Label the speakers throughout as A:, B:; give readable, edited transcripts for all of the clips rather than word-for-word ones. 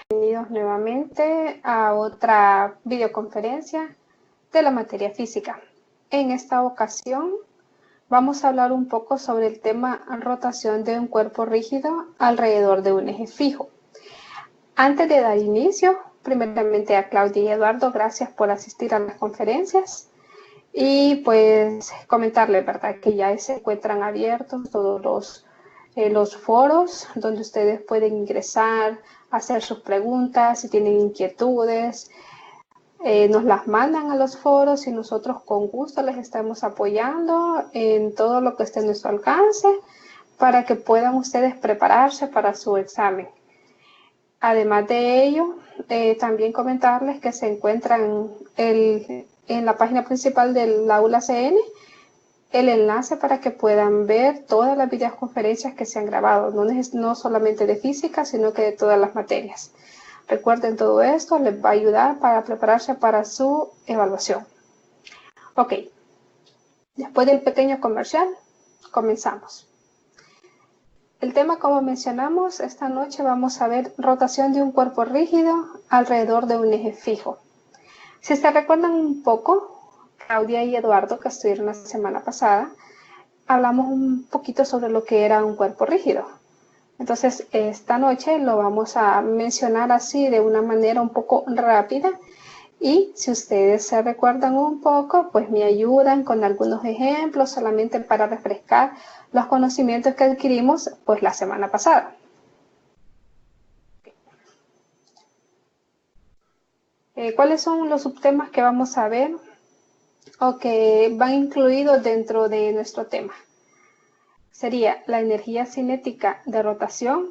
A: bienvenidos nuevamente a otra videoconferencia de la materia física. En esta ocasión vamos a hablar un poco sobre el tema rotación de un cuerpo rígido alrededor de un eje fijo. Antes de dar inicio, primeramente a Claudia y Eduardo, gracias por asistir a las conferencias y pues comentarles, ¿verdad?, que ya se encuentran abiertos todos los foros donde ustedes pueden ingresar, hacer sus preguntas, si tienen inquietudes, nos las mandan a los foros y nosotros con gusto les estamos apoyando en todo lo que esté en nuestro alcance para que puedan ustedes prepararse para su examen. Además de ello, también comentarles que se encuentran en la página principal del aula CN el enlace para que puedan ver todas las videoconferencias que se han grabado, no solamente de física, sino que de todas las materias. Recuerden, todo esto les va a ayudar para prepararse para su evaluación. Ok, después del pequeño comercial, comenzamos. El tema, como mencionamos, esta noche vamos a ver rotación de un cuerpo rígido alrededor de un eje fijo. Si se recuerdan un poco, Claudia y Eduardo, que estuvieron la semana pasada, hablamos un poquito sobre lo que era un cuerpo rígido. Entonces, esta noche lo vamos a mencionar así de una manera un poco rápida y si ustedes se recuerdan un poco, pues me ayudan con algunos ejemplos solamente para refrescar los conocimientos que adquirimos pues la semana pasada. ¿Cuáles son los subtemas que vamos a ver o que van incluidos dentro de nuestro tema? Sería la energía cinética de rotación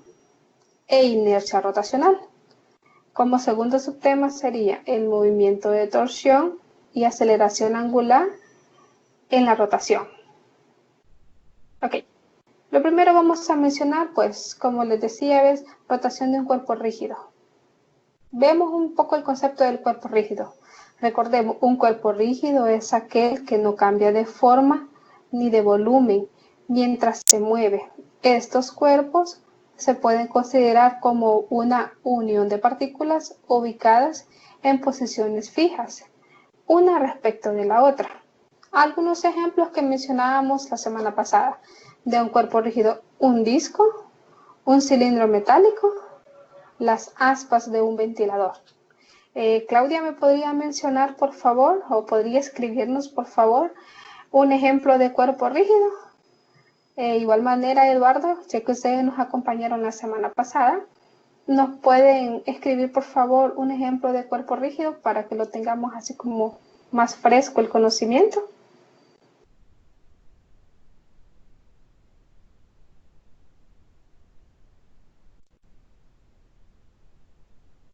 A: e inercia rotacional. Como segundo subtema sería el movimiento de torsión y aceleración angular en la rotación. Ok, lo primero vamos a mencionar, pues, como les decía, es rotación de un cuerpo rígido. Vemos un poco el concepto del cuerpo rígido. Recordemos, un cuerpo rígido es aquel que no cambia de forma ni de volumen mientras se mueve. Estos cuerpos se pueden considerar como una unión de partículas ubicadas en posiciones fijas, una respecto de la otra. Algunos ejemplos que mencionábamos la semana pasada de un cuerpo rígido: un disco, un cilindro metálico, las aspas de un ventilador. Claudia, ¿me podría mencionar, por favor, o podría escribirnos, por favor, un ejemplo de cuerpo rígido? Igual manera, Eduardo, sé que ustedes nos acompañaron la semana pasada, ¿nos pueden escribir, por favor, un ejemplo de cuerpo rígido para que lo tengamos así como más fresco el conocimiento?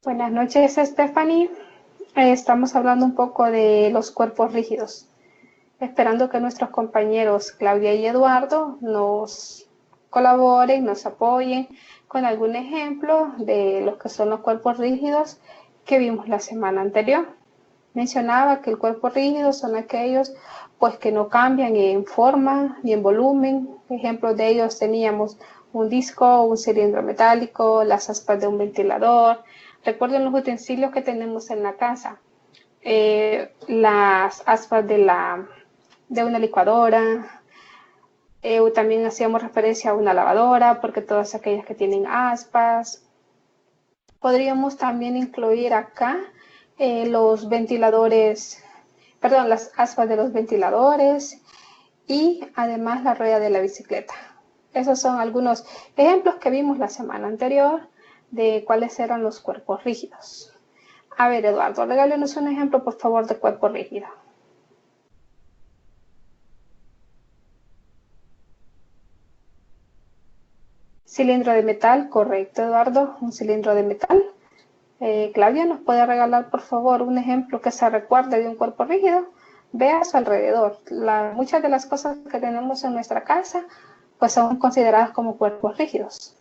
A: Buenas noches, Stephanie. Estamos hablando un poco de los cuerpos rígidos, esperando que nuestros compañeros Claudia y Eduardo nos colaboren, nos apoyen con algún ejemplo de lo que son los cuerpos rígidos que vimos la semana anterior. Mencionaba que el cuerpo rígido son aquellos pues que no cambian en forma ni en volumen. Ejemplos de ellos teníamos un disco, un cilindro metálico, las aspas de un ventilador. Recuerden los utensilios que tenemos en la casa, las aspas de una licuadora. También hacíamos referencia a una lavadora, porque todas aquellas que tienen aspas. Podríamos también incluir acá los ventiladores, perdón, las aspas de los ventiladores y además la rueda de la bicicleta. Esos son algunos ejemplos que vimos la semana anterior de cuáles eran los cuerpos rígidos. A ver, Eduardo, regálenos un ejemplo, por favor, de cuerpo rígido. Cilindro de metal, correcto, Eduardo, un cilindro de metal. Claudia, ¿nos puede regalar, por favor, un ejemplo que se recuerde de un cuerpo rígido? Vea a su alrededor. Muchas de las cosas que tenemos en nuestra casa pues son consideradas como cuerpos rígidos.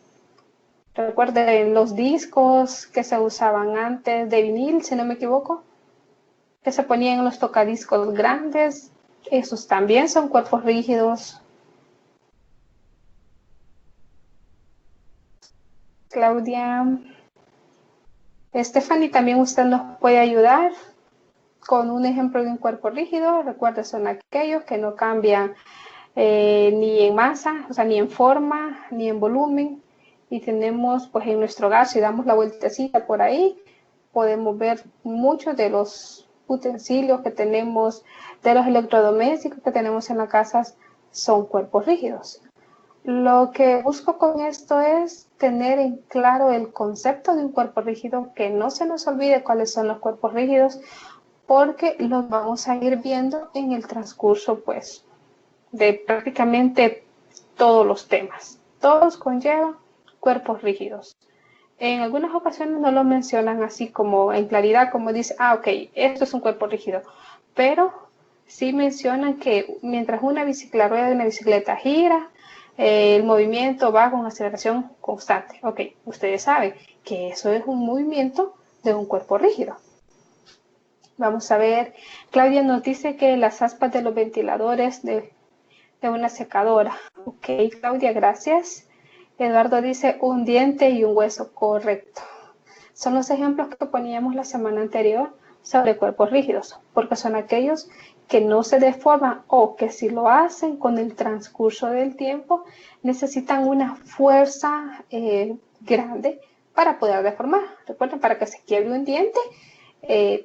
A: Recuerden los discos que se usaban antes de vinil, si no me equivoco, que se ponían en los tocadiscos grandes. Esos también son cuerpos rígidos. Claudia. Stephanie, también usted nos puede ayudar con un ejemplo de un cuerpo rígido. Recuerda, son aquellos que no cambian ni en masa, o sea, ni en forma, ni en volumen. Y tenemos, pues en nuestro hogar, si damos la vueltecita por ahí, podemos ver muchos de los utensilios que tenemos, de los electrodomésticos que tenemos en la casa, son cuerpos rígidos. Lo que busco con esto es tener en claro el concepto de un cuerpo rígido, que no se nos olvide cuáles son los cuerpos rígidos, porque los vamos a ir viendo en el transcurso, pues, de prácticamente todos los temas. Todos conllevan cuerpos rígidos. En algunas ocasiones no lo mencionan así como en claridad, como dice, ok, esto es un cuerpo rígido, pero sí mencionan que mientras una rueda de una bicicleta gira, el movimiento va con aceleración constante. Ok, ustedes saben que eso es un movimiento de un cuerpo rígido. Vamos a ver, Claudia nos dice que las aspas de los ventiladores de una secadora. Ok, Claudia, gracias. Eduardo dice un diente y un hueso, correcto. Son los ejemplos que poníamos la semana anterior sobre cuerpos rígidos, porque son aquellos que no se deforman o que si lo hacen con el transcurso del tiempo necesitan una fuerza grande para poder deformar. Recuerden, para que se quiebre un diente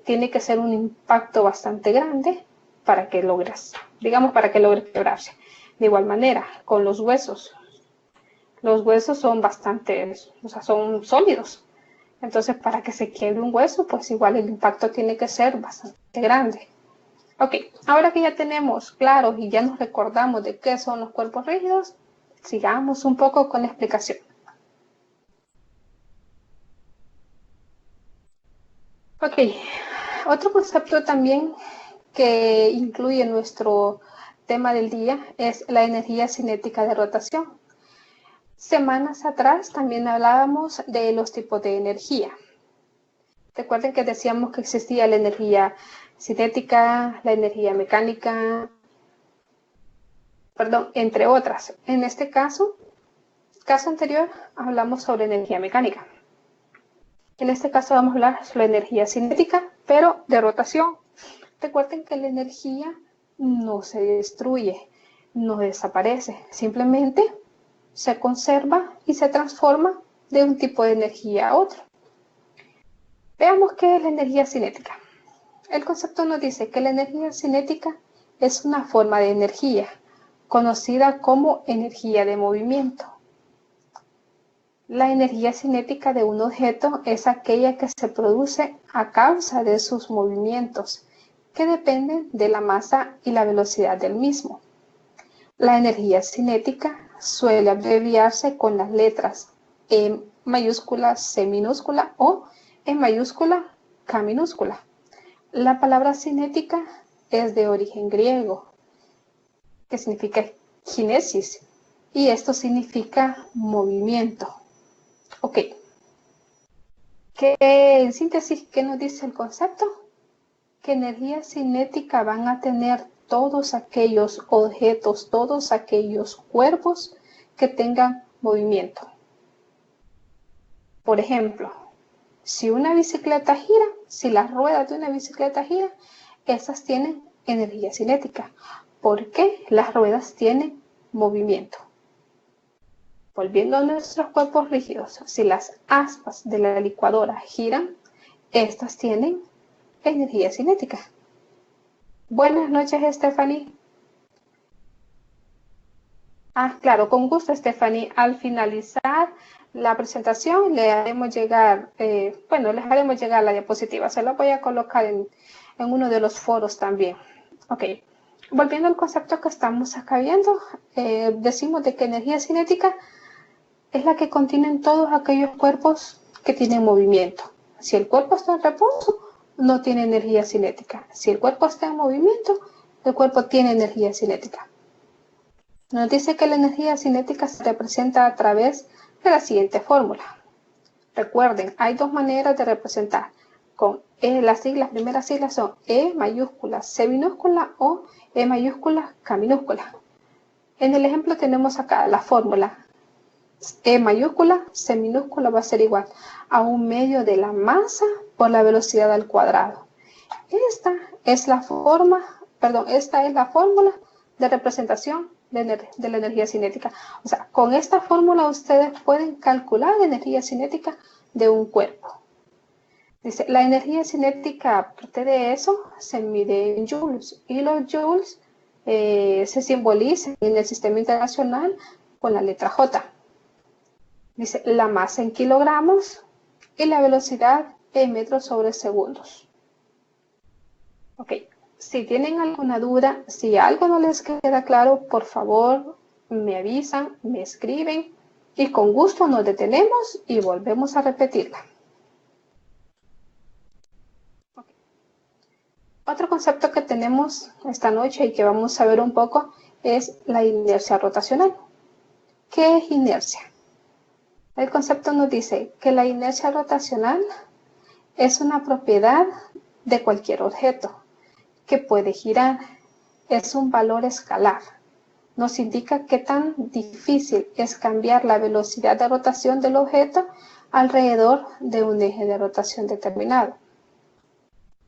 A: tiene que ser un impacto bastante grande para que logres, digamos, para que logre quebrarse. De igual manera, con los huesos son bastante, o sea, son sólidos. Entonces, para que se quiebre un hueso, pues igual el impacto tiene que ser bastante grande. Ok, ahora que ya tenemos claros y ya nos recordamos de qué son los cuerpos rígidos, sigamos un poco con la explicación. Ok, otro concepto también que incluye nuestro tema del día es la energía cinética de rotación. Semanas atrás también hablábamos de los tipos de energía. Recuerden que decíamos que existía la energía cinética, la energía mecánica, perdón, entre otras. En este caso anterior, hablamos sobre energía mecánica. En este caso vamos a hablar sobre energía cinética, pero de rotación. Recuerden que la energía no se destruye, no desaparece, simplemente se conserva y se transforma de un tipo de energía a otro. Veamos qué es la energía cinética. El concepto nos dice que la energía cinética es una forma de energía, conocida como energía de movimiento. La energía cinética de un objeto es aquella que se produce a causa de sus movimientos, que dependen de la masa y la velocidad del mismo. La energía cinética suele abreviarse con las letras E mayúscula, C minúscula o E mayúscula, K minúscula. La palabra cinética es de origen griego, que significa kinesis, y esto significa movimiento. Ok. En síntesis, ¿qué nos dice el concepto? Que energía cinética van a tener todos aquellos objetos, todos aquellos cuerpos que tengan movimiento. Por ejemplo, si una bicicleta gira, si las ruedas de una bicicleta giran, esas tienen energía cinética, porque las ruedas tienen movimiento. Volviendo a nuestros cuerpos rígidos, si las aspas de la licuadora giran, estas tienen energía cinética. Buenas noches, Stephanie. Claro, con gusto, Stephanie. Al finalizar la presentación, le haremos llegar, les haremos llegar la diapositiva. Se la voy a colocar en uno de los foros también. Ok. Volviendo al concepto que estamos acá viendo, decimos de que energía cinética es la que contienen todos aquellos cuerpos que tienen movimiento. Si el cuerpo está en reposo, no tiene energía cinética. Si el cuerpo está en movimiento, el cuerpo tiene energía cinética. Nos dice que la energía cinética se representa a través de la siguiente fórmula. Recuerden, hay dos maneras de representar. Con las primeras siglas son E mayúscula, C minúscula o E mayúscula, K minúscula. En el ejemplo tenemos acá la fórmula E mayúscula, C minúscula va a ser igual a 1/2 de la masa por la velocidad al cuadrado. Esta es la fórmula de representación de la energía cinética. O sea, con esta fórmula ustedes pueden calcular la energía cinética de un cuerpo. Dice, la energía cinética, aparte de eso, se mide en joules. Y los joules se simbolizan en el sistema internacional con la letra J. Dice, la masa en kilogramos y la velocidad en metros sobre segundos. Ok, si tienen alguna duda, si algo no les queda claro, por favor, me avisan, me escriben y con gusto nos detenemos y volvemos a repetirla. Okay. Otro concepto que tenemos esta noche y que vamos a ver un poco es la inercia rotacional. ¿Qué es inercia? El concepto nos dice que la inercia rotacional es una propiedad de cualquier objeto que puede girar. Es un valor escalar. Nos indica qué tan difícil es cambiar la velocidad de rotación del objeto alrededor de un eje de rotación determinado.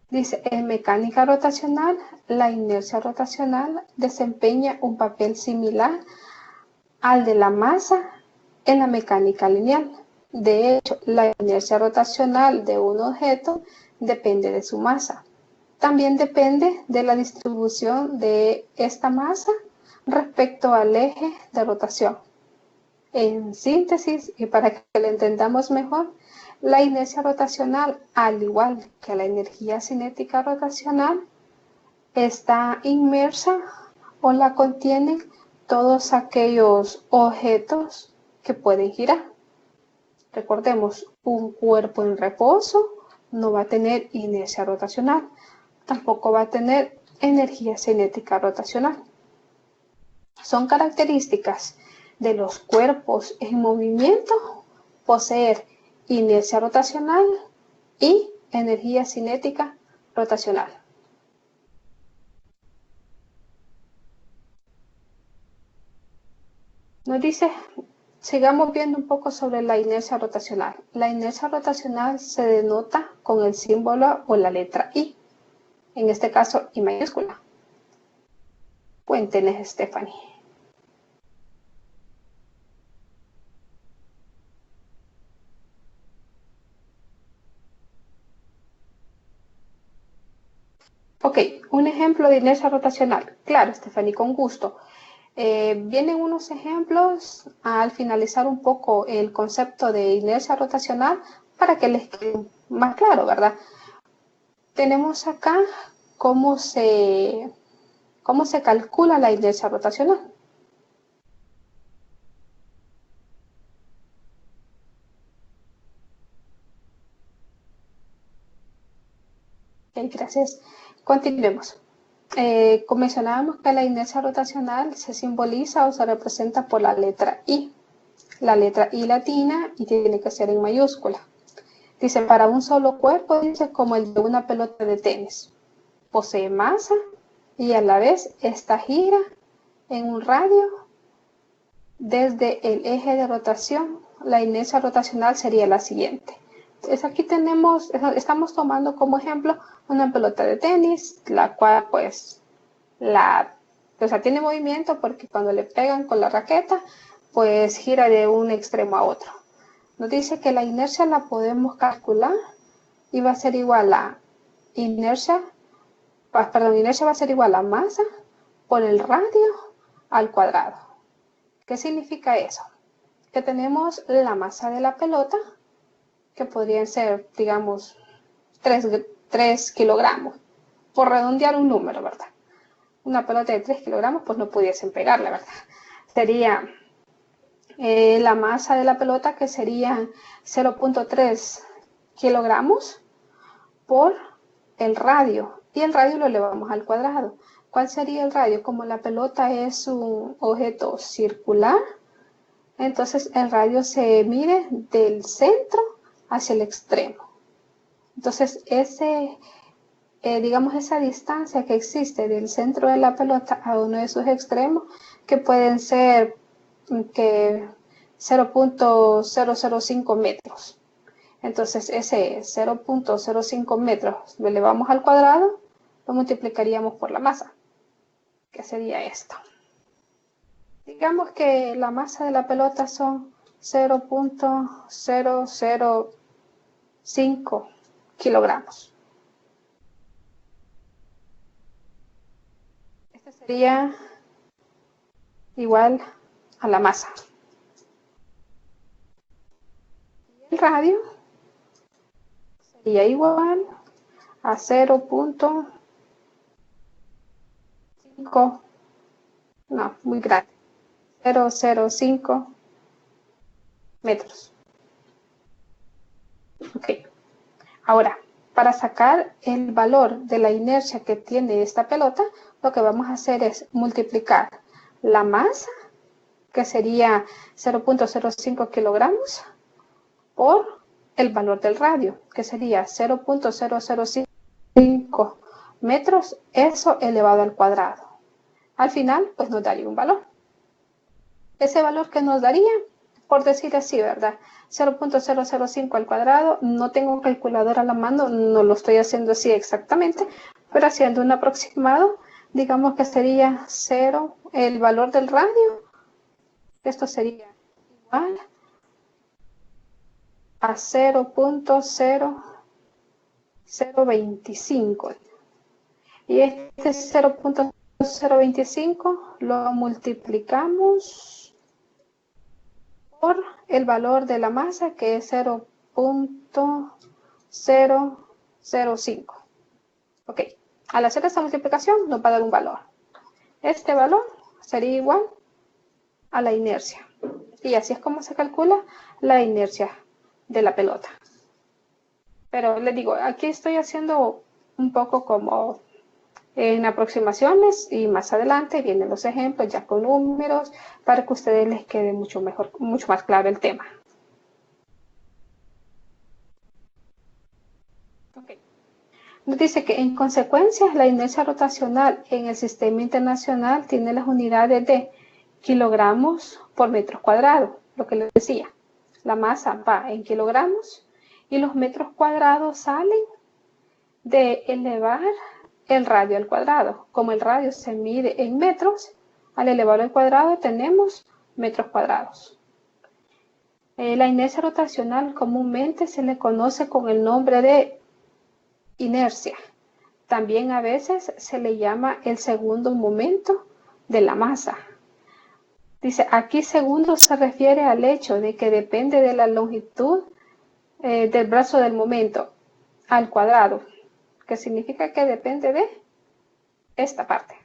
A: Dice, en mecánica rotacional, la inercia rotacional desempeña un papel similar al de la masa en la mecánica lineal. De hecho, la inercia rotacional de un objeto depende de su masa. También depende de la distribución de esta masa respecto al eje de rotación. En síntesis, y para que lo entendamos mejor, la inercia rotacional, al igual que la energía cinética rotacional, está inmersa o la contienen todos aquellos objetos que pueden girar. Recordemos, un cuerpo en reposo no va a tener inercia rotacional, tampoco va a tener energía cinética rotacional. Son características de los cuerpos en movimiento poseer inercia rotacional y energía cinética rotacional. Nos dice, sigamos viendo un poco sobre la inercia rotacional. La inercia rotacional se denota con el símbolo o la letra I, en este caso I mayúscula. Cuéntenos, Stephanie. Ok, un ejemplo de inercia rotacional. Claro, Stephanie, con gusto. Vienen unos ejemplos al finalizar un poco el concepto de inercia rotacional para que les quede más claro, ¿verdad? Tenemos acá cómo se calcula la inercia rotacional. Ok, gracias. Continuemos. Como mencionábamos que la inercia rotacional se simboliza o se representa por la letra I. La letra I latina y tiene que ser en mayúscula. Dice, para un solo cuerpo, dice, como el de una pelota de tenis. Posee masa y a la vez esta gira en un radio desde el eje de rotación. La inercia rotacional sería la siguiente. Entonces aquí estamos tomando como ejemplo una pelota de tenis, la cual pues tiene movimiento porque cuando le pegan con la raqueta, pues gira de un extremo a otro. Nos dice que la inercia la podemos calcular y va a ser igual a inercia va a ser igual a masa por el radio al cuadrado. ¿Qué significa eso? Que tenemos la masa de la pelota, que podrían ser, digamos, 3 kilogramos, por redondear un número, ¿verdad? Una pelota de 3 kilogramos, pues no pudiesen pegarla, ¿verdad? Sería la masa de la pelota, que sería 0.3 kilogramos por el radio, y el radio lo elevamos al cuadrado. ¿Cuál sería el radio? Como la pelota es un objeto circular, entonces el radio se mide del centro hacia el extremo. Entonces digamos esa distancia que existe del centro de la pelota a uno de sus extremos, que pueden ser que 0.005 metros. Entonces ese 0.05 metros lo elevamos al cuadrado, lo multiplicaríamos por la masa, que sería esto. Digamos que la masa de la pelota son 0.005 kilogramos. Este sería igual a la masa. El radio sería igual a 0.5, no, muy grande, 0.05 metros. Ok. Ahora, para sacar el valor de la inercia que tiene esta pelota, lo que vamos a hacer es multiplicar la masa, que sería 0.05 kilogramos, por el valor del radio, que sería 0.005 metros, eso elevado al cuadrado. Al final, pues nos daría un valor. Ese valor que nos daría, por decir así, ¿verdad? 0.005 al cuadrado, no tengo calculadora a la mano, no lo estoy haciendo así exactamente, pero haciendo un aproximado, digamos que sería 0, el valor del radio, esto sería igual a 0.025. Y este 0.025 lo multiplicamos por el valor de la masa, que es 0.005. Ok, al hacer esta multiplicación nos va a dar un valor. Este valor sería igual a la inercia. Y así es como se calcula la inercia de la pelota. Pero les digo, aquí estoy haciendo un poco como en aproximaciones y más adelante vienen los ejemplos ya con números para que a ustedes les quede mucho mejor, mucho más claro el tema. Okay. Nos dice que en consecuencia la inercia rotacional en el sistema internacional tiene las unidades de kilogramos por metros cuadrados, lo que les decía. La masa va en kilogramos y los metros cuadrados salen de elevar el radio al cuadrado. Como el radio se mide en metros, al elevarlo al cuadrado tenemos metros cuadrados. La inercia rotacional comúnmente se le conoce con el nombre de inercia. También a veces se le llama el segundo momento de la masa. Dice, aquí segundo se refiere al hecho de que depende de la longitud del brazo del momento al cuadrado, que significa que depende de esta parte.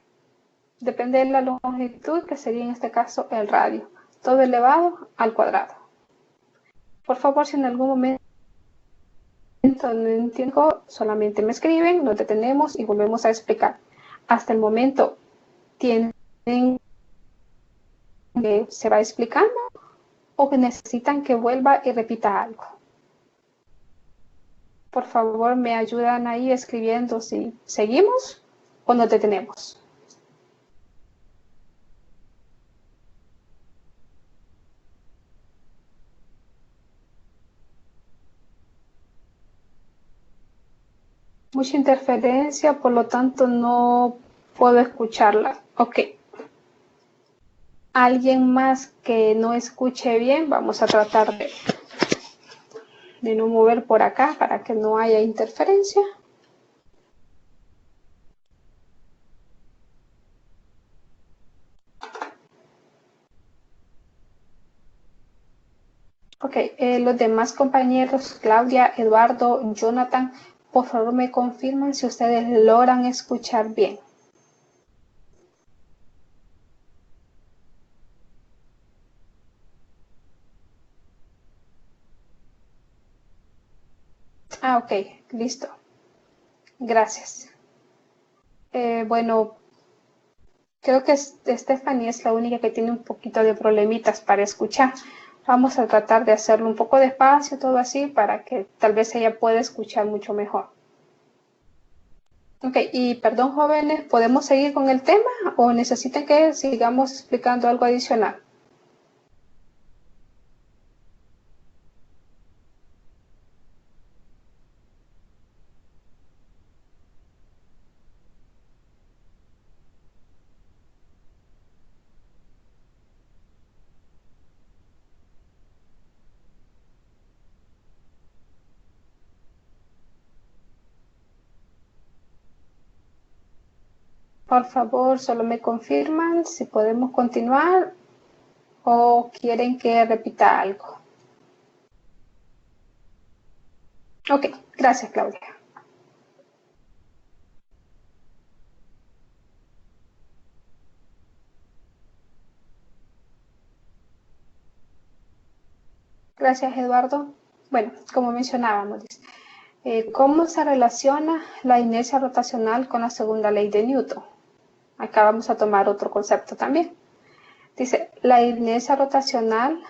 A: Depende de la longitud, que sería en este caso el radio, todo elevado al cuadrado. Por favor, si en algún momento no entiendo, solamente me escriben, nos detenemos y volvemos a explicar. Hasta el momento tienen que se va explicando o que necesitan que vuelva y repita algo. Por favor, me ayudan ahí escribiendo si seguimos o nos detenemos. Mucha interferencia, por lo tanto no puedo escucharla. Ok. ¿Alguien más que no escuche bien? Vamos a tratar de no mover por acá para que no haya interferencia. Ok, los demás compañeros, Claudia, Eduardo, Jonathan, por favor me confirman si ustedes logran escuchar bien. Ah, ok, listo. Gracias. Bueno, creo que Stephanie es la única que tiene un poquito de problemitas para escuchar. Vamos a tratar de hacerlo un poco despacio, todo así, para que tal vez ella pueda escuchar mucho mejor. Ok, y perdón, jóvenes, ¿podemos seguir con el tema o necesitan que sigamos explicando algo adicional? Por favor, solo me confirman si podemos continuar o quieren que repita algo. Ok, gracias, Claudia. Gracias, Eduardo. Bueno, como mencionábamos, ¿cómo se relaciona la inercia rotacional con la segunda ley de Newton? Acá vamos a tomar otro concepto también. Dice, la inercia rotacional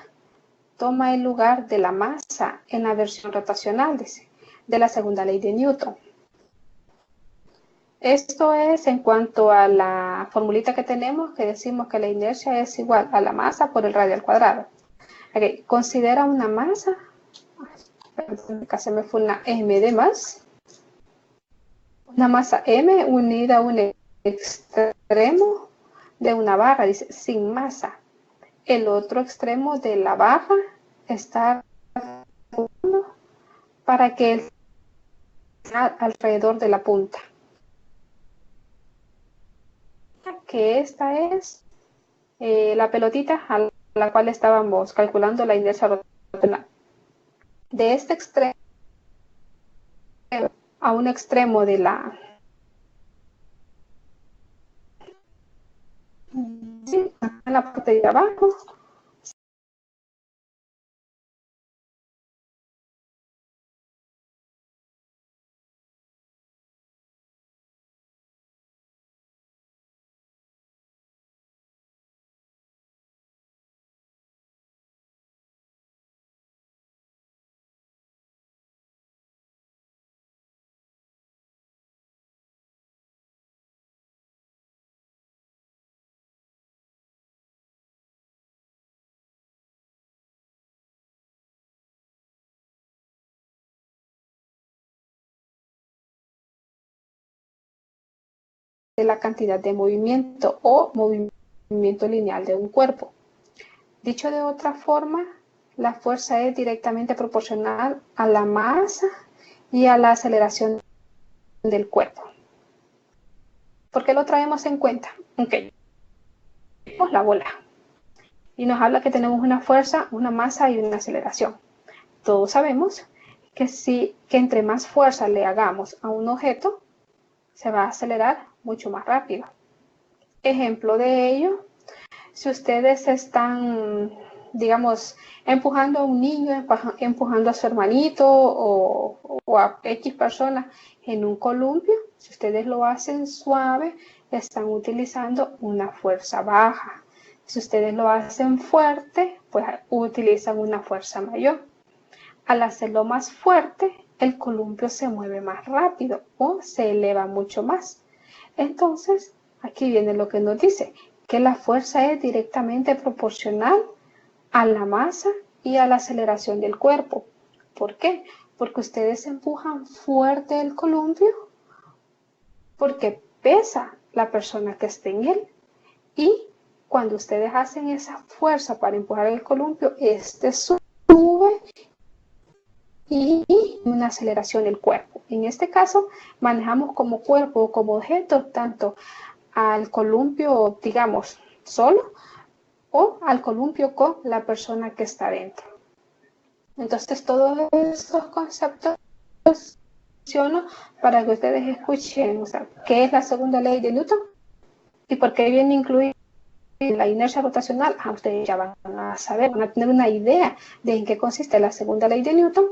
A: toma el lugar de la masa en la versión rotacional, dice, de la segunda ley de Newton. Esto es en cuanto a la formulita que tenemos, que decimos que la inercia es igual a la masa por el radio al cuadrado. Okay. Considera una masa, acá se me fue una m de más, una masa m unida a un extremo de una barra, dice, sin masa. El otro extremo de la barra está para que él sea alrededor de la punta. Que esta es la pelotita a la cual estábamos calculando la inercia rotacional. De este extremo a un extremo de la en la parte de abajo de la cantidad de movimiento o movimiento lineal de un cuerpo. Dicho de otra forma, la fuerza es directamente proporcional a la masa y a la aceleración del cuerpo. ¿Por qué lo traemos en cuenta? Ok, la bola. Y nos habla que tenemos una fuerza, una masa y una aceleración. Todos sabemos que entre más fuerza le hagamos a un objeto, se va a acelerar mucho más rápido. Ejemplo de ello, si ustedes están, digamos, empujando a un niño, empujando a su hermanito o a X persona en un columpio, si ustedes lo hacen suave, están utilizando una fuerza baja. Si ustedes lo hacen fuerte, pues utilizan una fuerza mayor. Al hacerlo más fuerte, el columpio se mueve más rápido o se eleva mucho más. Entonces, aquí viene lo que nos dice, que la fuerza es directamente proporcional a la masa y a la aceleración del cuerpo. ¿Por qué? Porque ustedes empujan fuerte el columpio, porque pesa la persona que esté en él. Y cuando ustedes hacen esa fuerza para empujar el columpio, este sube y una aceleración del cuerpo. En este caso, manejamos como cuerpo o como objeto tanto al columpio, digamos, solo o al columpio con la persona que está dentro. Entonces, todos estos conceptos menciono para que ustedes escuchen, o sea, qué es la segunda ley de Newton y por qué viene incluida la inercia rotacional. Ustedes ya van a saber, van a tener una idea de en qué consiste la segunda ley de Newton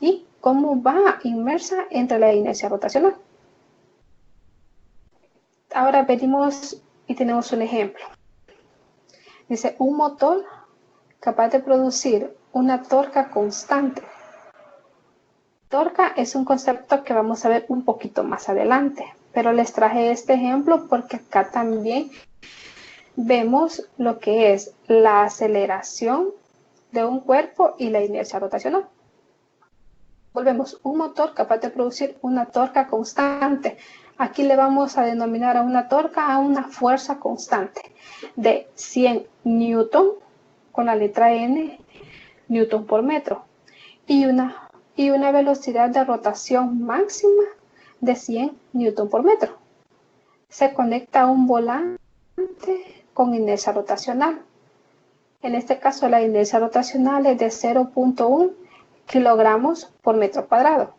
A: y cómo va inmersa entre la inercia rotacional. Ahora venimos y tenemos un ejemplo. Dice, un motor capaz de producir una torca constante. Torca es un concepto que vamos a ver un poquito más adelante, pero les traje este ejemplo porque acá también vemos lo que es la aceleración de un cuerpo y la inercia rotacional. Volvemos, un motor capaz de producir una torca constante. Aquí le vamos a denominar a una torca a una fuerza constante de 100 newton con la letra N, newton por metro, y una velocidad de rotación máxima de 100 newton por metro. se conecta a un volante con inercia rotacional. En este caso, la inercia rotacional es de 0.1 kilogramos por metro cuadrado.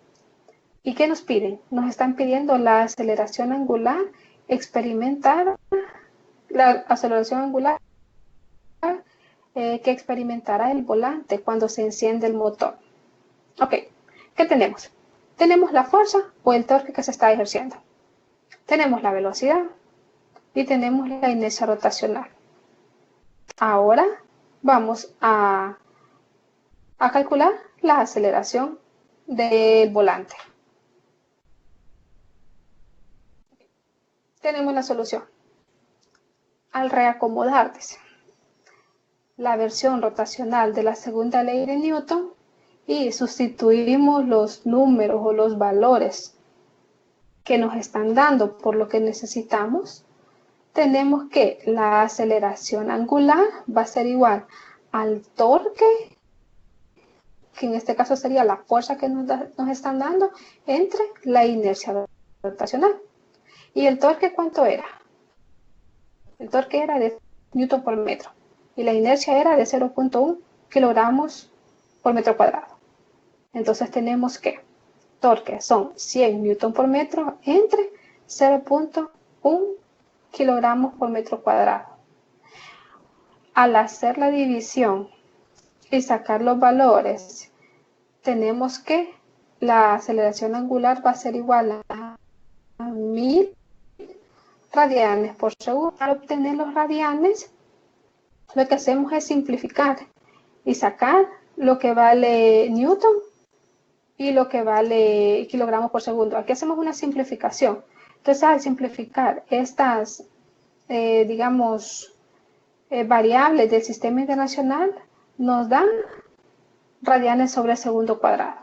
A: ¿Y qué nos piden? Nos están pidiendo la aceleración angular experimentada, la aceleración angular que experimentará el volante cuando se enciende el motor. Ok, ¿qué tenemos? Tenemos la fuerza o el torque que se está ejerciendo. Tenemos la velocidad y tenemos la inercia rotacional. Ahora vamos a calcular la aceleración del volante. Tenemos la solución. Al reacomodar la versión rotacional de la segunda ley de Newton y sustituimos los números o los valores que nos están dando por lo que necesitamos, tenemos que la aceleración angular va a ser igual al torque, que en este caso sería la fuerza que nos están dando, entre la inercia rotacional. ¿Y el torque cuánto era? El torque era de Newton por metro y la inercia era de 0.1 kilogramos por metro cuadrado. Entonces tenemos que torque son 100 Newton por metro entre 0.1 kilogramos por metro cuadrado. Al hacer la división y sacar los valores, tenemos que la aceleración angular va a ser igual a 1000 radianes por segundo. Para obtener los radianes, lo que hacemos es simplificar y sacar lo que vale Newton y lo que vale kilogramos por segundo. Aquí hacemos una simplificación. Entonces, al simplificar estas, variables del sistema internacional, nos dan radianes sobre segundo cuadrado.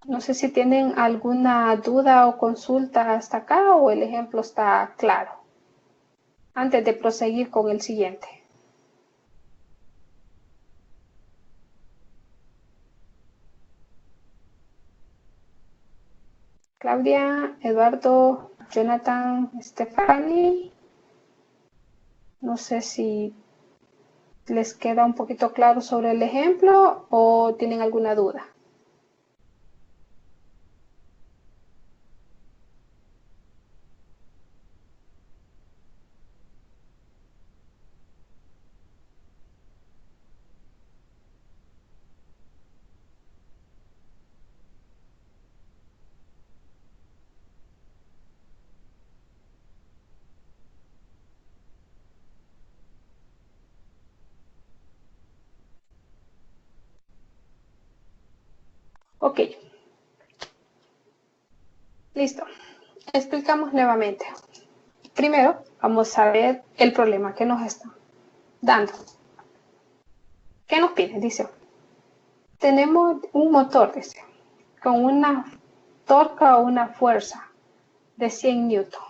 A: No sé si tienen alguna duda o consulta hasta acá o el ejemplo está claro. Antes de proseguir con el siguiente. Claudia, Eduardo, Jonathan, Stephanie. No sé si les queda un poquito claro sobre el ejemplo o tienen alguna duda. Ok. Listo. Explicamos nuevamente. Primero, vamos a ver el problema que nos está dando. ¿Qué nos pide? Dice, tenemos un motor, dice, con una torque o una fuerza de 100 newton.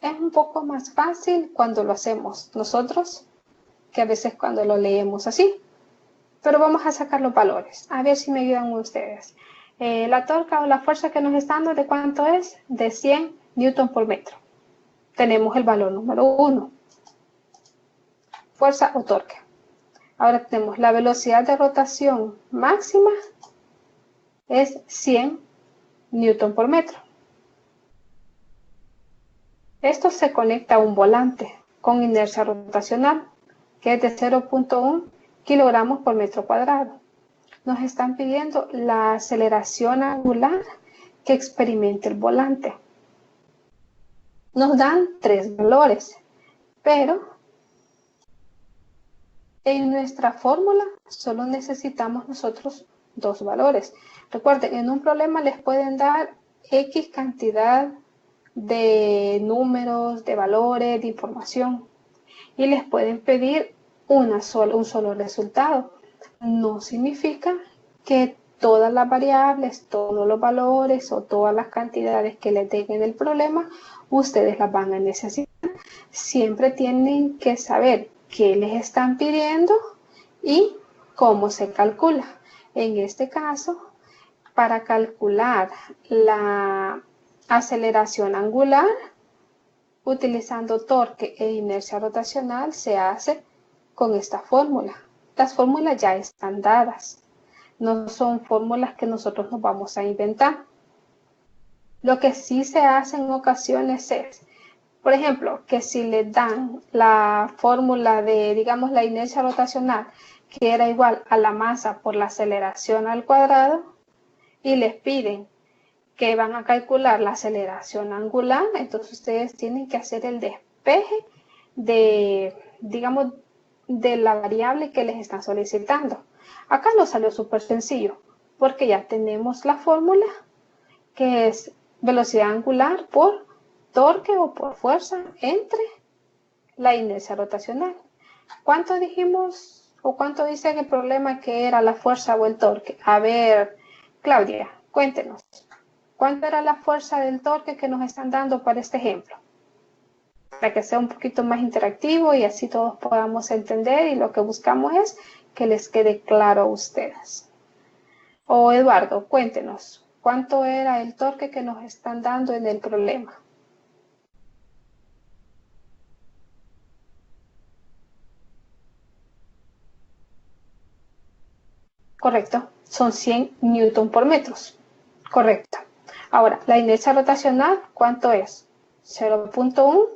A: Es un poco más fácil cuando lo hacemos nosotros que a veces cuando lo leemos así. Pero vamos a sacar los valores. A ver si me ayudan ustedes. La torque o la fuerza que nos está dando, ¿de cuánto es? De 100 newton por metro. Tenemos el valor número 1. Fuerza o torque. Ahora tenemos la velocidad de rotación máxima es 100 newton por metro. Esto se conecta a un volante con inercia rotacional que es de 0.1 kilogramos por metro cuadrado. Nos están pidiendo la aceleración angular que experimente el volante. Nos dan 3 valores, pero en nuestra fórmula solo necesitamos nosotros 2 valores. Recuerden, en un problema les pueden dar X cantidad de números, de valores, de información y les pueden pedir un solo resultado. No significa que todas las variables, todos los valores o todas las cantidades que les den en el problema, ustedes las van a necesitar. Siempre tienen que saber qué les están pidiendo y cómo se calcula. En este caso, para calcular la aceleración angular utilizando torque e inercia rotacional se hace con esta fórmula. Las fórmulas ya están dadas. No son fórmulas que nosotros nos vamos a inventar. Lo que sí se hace en ocasiones es, por ejemplo, que si le dan la fórmula de, digamos, la inercia rotacional, que era igual a la masa por la aceleración al cuadrado, y les piden que van a calcular la aceleración angular, entonces ustedes tienen que hacer el despeje de, digamos, de la variable que les están solicitando. Acá nos salió súper sencillo, porque ya tenemos la fórmula, que es velocidad angular por torque o por fuerza entre la inercia rotacional. ¿Cuánto dijimos o cuánto dice en el problema que era la fuerza o el torque? A ver, Claudia, cuéntenos. ¿Cuánto era la fuerza del torque que nos están dando para este ejemplo? Para que sea un poquito más interactivo y así todos podamos entender, y lo que buscamos es que les quede claro a ustedes. O Eduardo, cuéntenos, ¿cuánto era el torque que nos están dando en el problema? Correcto, son 100 newton por metros. Correcto. Ahora, la inercia rotacional, ¿cuánto es? 0.1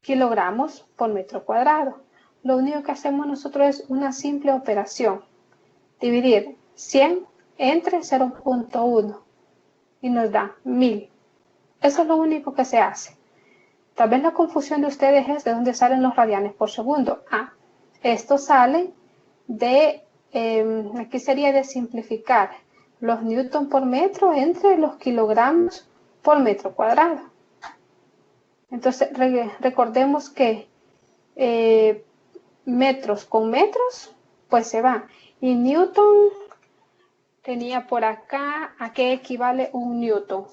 A: kilogramos por metro cuadrado. Lo único que hacemos nosotros es una simple operación. Dividir 100 entre 0.1 y nos da 1000. Eso es lo único que se hace. Tal vez la confusión de ustedes es de dónde salen los radianes por segundo. Esto sale de, aquí sería de simplificar los newton por metro entre los kilogramos por metro cuadrado. Entonces recordemos que metros con metros pues se va. Y newton tenía por acá, ¿a qué equivale un newton?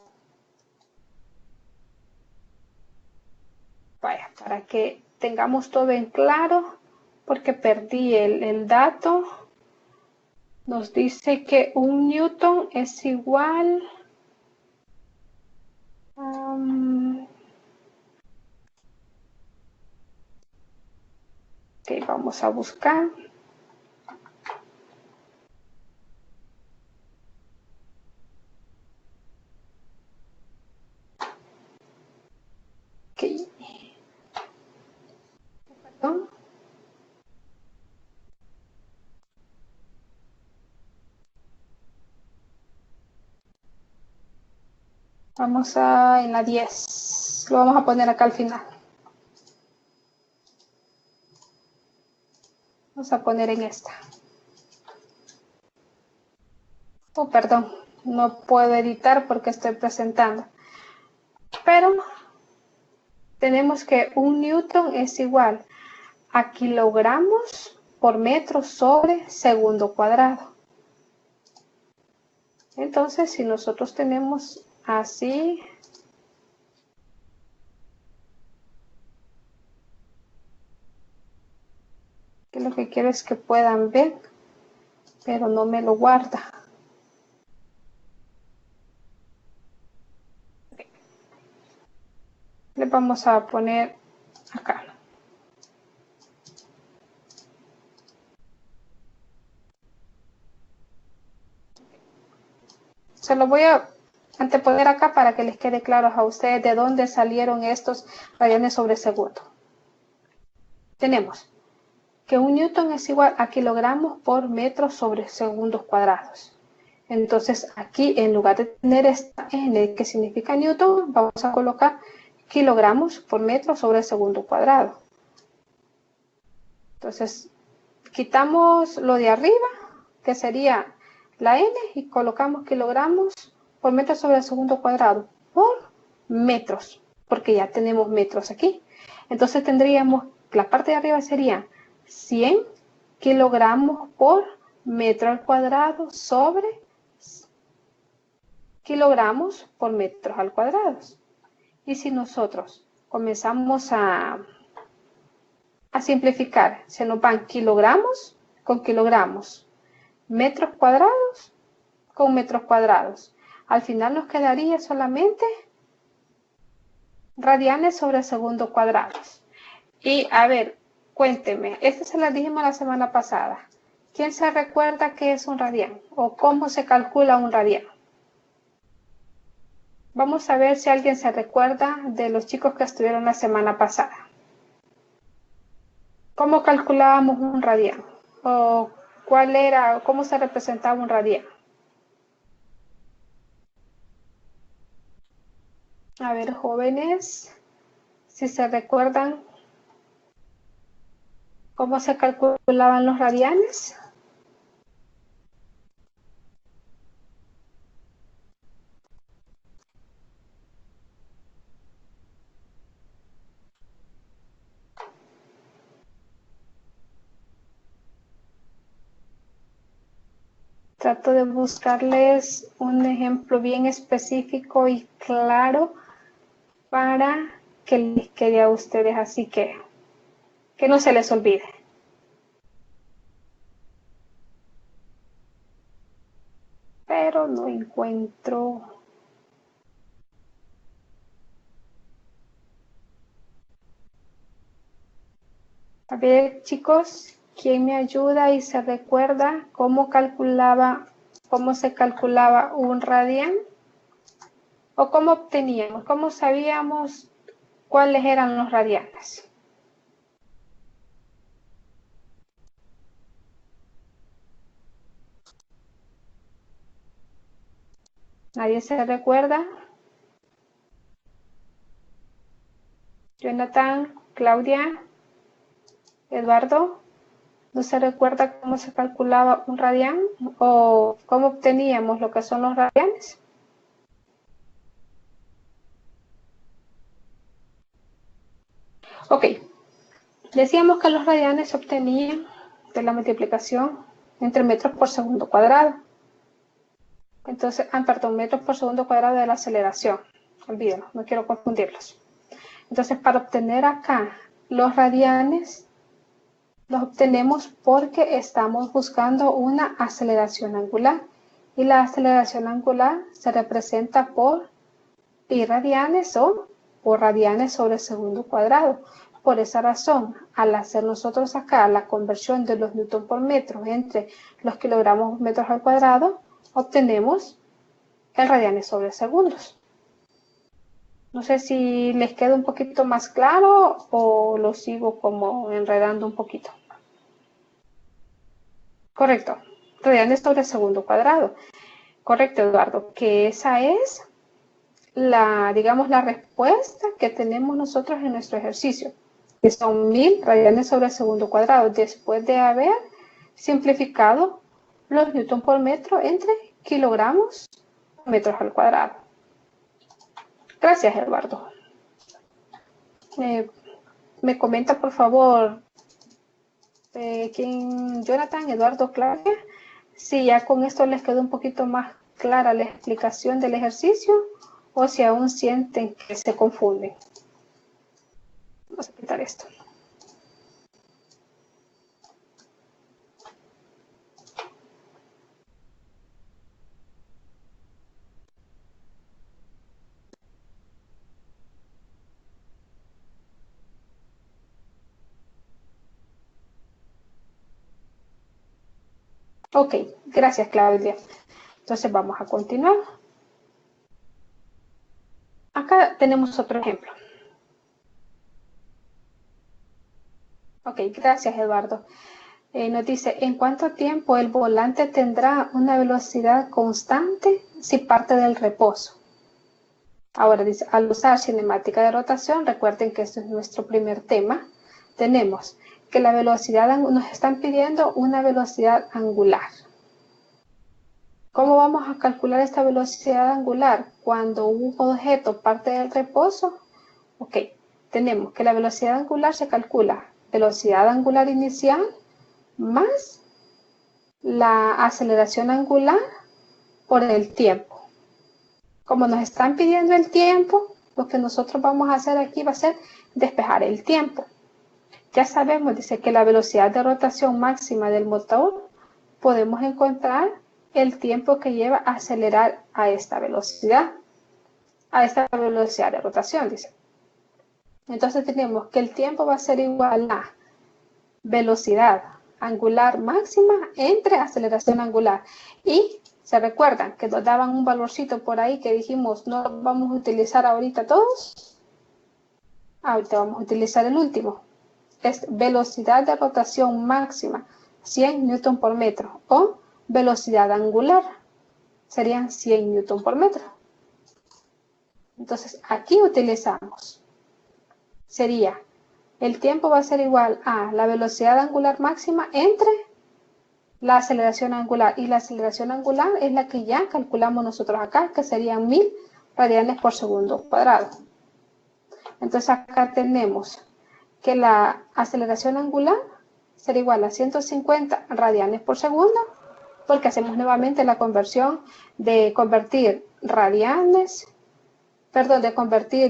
A: Vaya, para que tengamos todo en claro, porque perdí el dato. Nos dice que un newton es igual ok, vamos a buscar. Ok. Perdón. Vamos en la 10. Lo vamos a poner acá al final. Vamos a poner en esta. Oh, perdón. No puedo editar porque estoy presentando. Pero tenemos que un newton es igual a kilogramos por metro sobre segundo cuadrado. Entonces, si nosotros tenemos así, que lo que quiero es que puedan ver, pero no me lo guarda. Le vamos a poner acá. Se lo voy a anteponer acá para que les quede claro a ustedes de dónde salieron estos radianes sobre segundo. Tenemos que un newton es igual a kilogramos por metro sobre segundos cuadrados. Entonces aquí, en lugar de tener esta n que significa newton, vamos a colocar kilogramos por metro sobre segundo cuadrado. Entonces quitamos lo de arriba, que sería la n, y colocamos kilogramos por metro sobre el segundo cuadrado por metros, porque ya tenemos metros aquí. Entonces tendríamos, la parte de arriba sería 100 kilogramos por metro al cuadrado sobre kilogramos por metros al cuadrado. Y si nosotros comenzamos a simplificar, se nos van kilogramos con kilogramos, metros cuadrados con metros cuadrados. Al final nos quedaría solamente radianes sobre segundo cuadrados. Y a ver, cuénteme, esta se la dijimos la semana pasada. ¿Quién se recuerda qué es un radián o cómo se calcula un radián? Vamos a ver si alguien se recuerda de los chicos que estuvieron la semana pasada. ¿Cómo calculábamos un radián? ¿O cuál era, cómo se representaba un radián? A ver, jóvenes, si se recuerdan cómo se calculaban los radianes. Trato de buscarles un ejemplo bien específico y claro para que les quede a ustedes, así que no se les olvide. Pero no encuentro. A ver, chicos, ¿quién me ayuda y se recuerda cómo se calculaba un radián? ¿O cómo obteníamos, cómo sabíamos cuáles eran los radianes? ¿Nadie se recuerda? Jonathan, Claudia, Eduardo, ¿no se recuerda cómo se calculaba un radián o cómo obteníamos lo que son los radianes? Ok, decíamos que los radianes se obtenían de la multiplicación entre metros por segundo cuadrado. Entonces, perdón, metros por segundo cuadrado de la aceleración. Olvídenlo, no quiero confundirlos. Entonces, para obtener acá los radianes, los obtenemos porque estamos buscando una aceleración angular. Y la aceleración angular se representa por pi radianes o por radianes sobre segundo cuadrado. Por esa razón, al hacer nosotros acá la conversión de los newton por metro entre los kilogramos metros al cuadrado, obtenemos el radianes sobre segundos. No sé si les queda un poquito más claro o lo sigo como enredando un poquito. Correcto, radianes sobre segundo cuadrado. Correcto, Eduardo, que esa es digamos, la respuesta que tenemos nosotros en nuestro ejercicio, que son 1000 radianes sobre segundo cuadrado, después de haber simplificado los newton por metro entre kilogramos metros al cuadrado. Gracias, Eduardo. Me comenta, por favor, Jonathan, Eduardo, Claudia, si ya con esto les quedó un poquito más clara la explicación del ejercicio o si aún sienten que se confunden. Vamos a quitar esto. Ok, gracias, Claudia. Entonces vamos a continuar. Acá tenemos otro ejemplo. Ok, gracias, Eduardo. Nos dice, ¿en cuánto tiempo el volante tendrá una velocidad constante si parte del reposo? Ahora dice, al usar cinemática de rotación, recuerden que este es nuestro primer tema, tenemos que la velocidad, nos están pidiendo una velocidad angular. ¿Cómo vamos a calcular esta velocidad angular? Cuando un objeto parte del reposo, ok, tenemos que la velocidad angular se calcula velocidad angular inicial más la aceleración angular por el tiempo. Como nos están pidiendo el tiempo, lo que nosotros vamos a hacer aquí va a ser despejar el tiempo. Ya sabemos, dice que la velocidad de rotación máxima del motor podemos encontrar el tiempo que lleva a acelerar a esta velocidad de rotación, dice. Entonces tenemos que el tiempo va a ser igual a velocidad angular máxima entre aceleración angular. Y se recuerdan que nos daban un valorcito por ahí que dijimos no lo vamos a utilizar ahorita todos. Ahorita vamos a utilizar el último. Es velocidad de rotación máxima, 100 newton por metro, o velocidad angular, serían 100 newton por metro. Entonces aquí utilizamos, sería, el tiempo va a ser igual a la velocidad angular máxima entre la aceleración angular, y la aceleración angular es la que ya calculamos nosotros acá, que serían 1000 radianes por segundo cuadrado. Entonces acá tenemos que la aceleración angular será igual a 150 radianes por segundo, porque hacemos nuevamente la conversión de convertir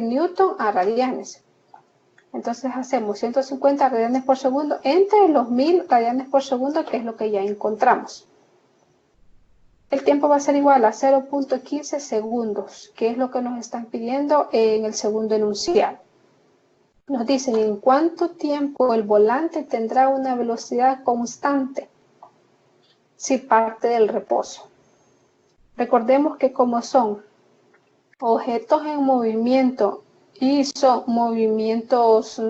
A: newton a radianes. Entonces hacemos 150 radianes por segundo entre los 1000 radianes por segundo, que es lo que ya encontramos. El tiempo va a ser igual a 0.15 segundos, que es lo que nos están pidiendo en el segundo enunciado. Nos dicen en cuánto tiempo el volante tendrá una velocidad constante si parte del reposo. Recordemos que como son objetos en movimiento y son movimientos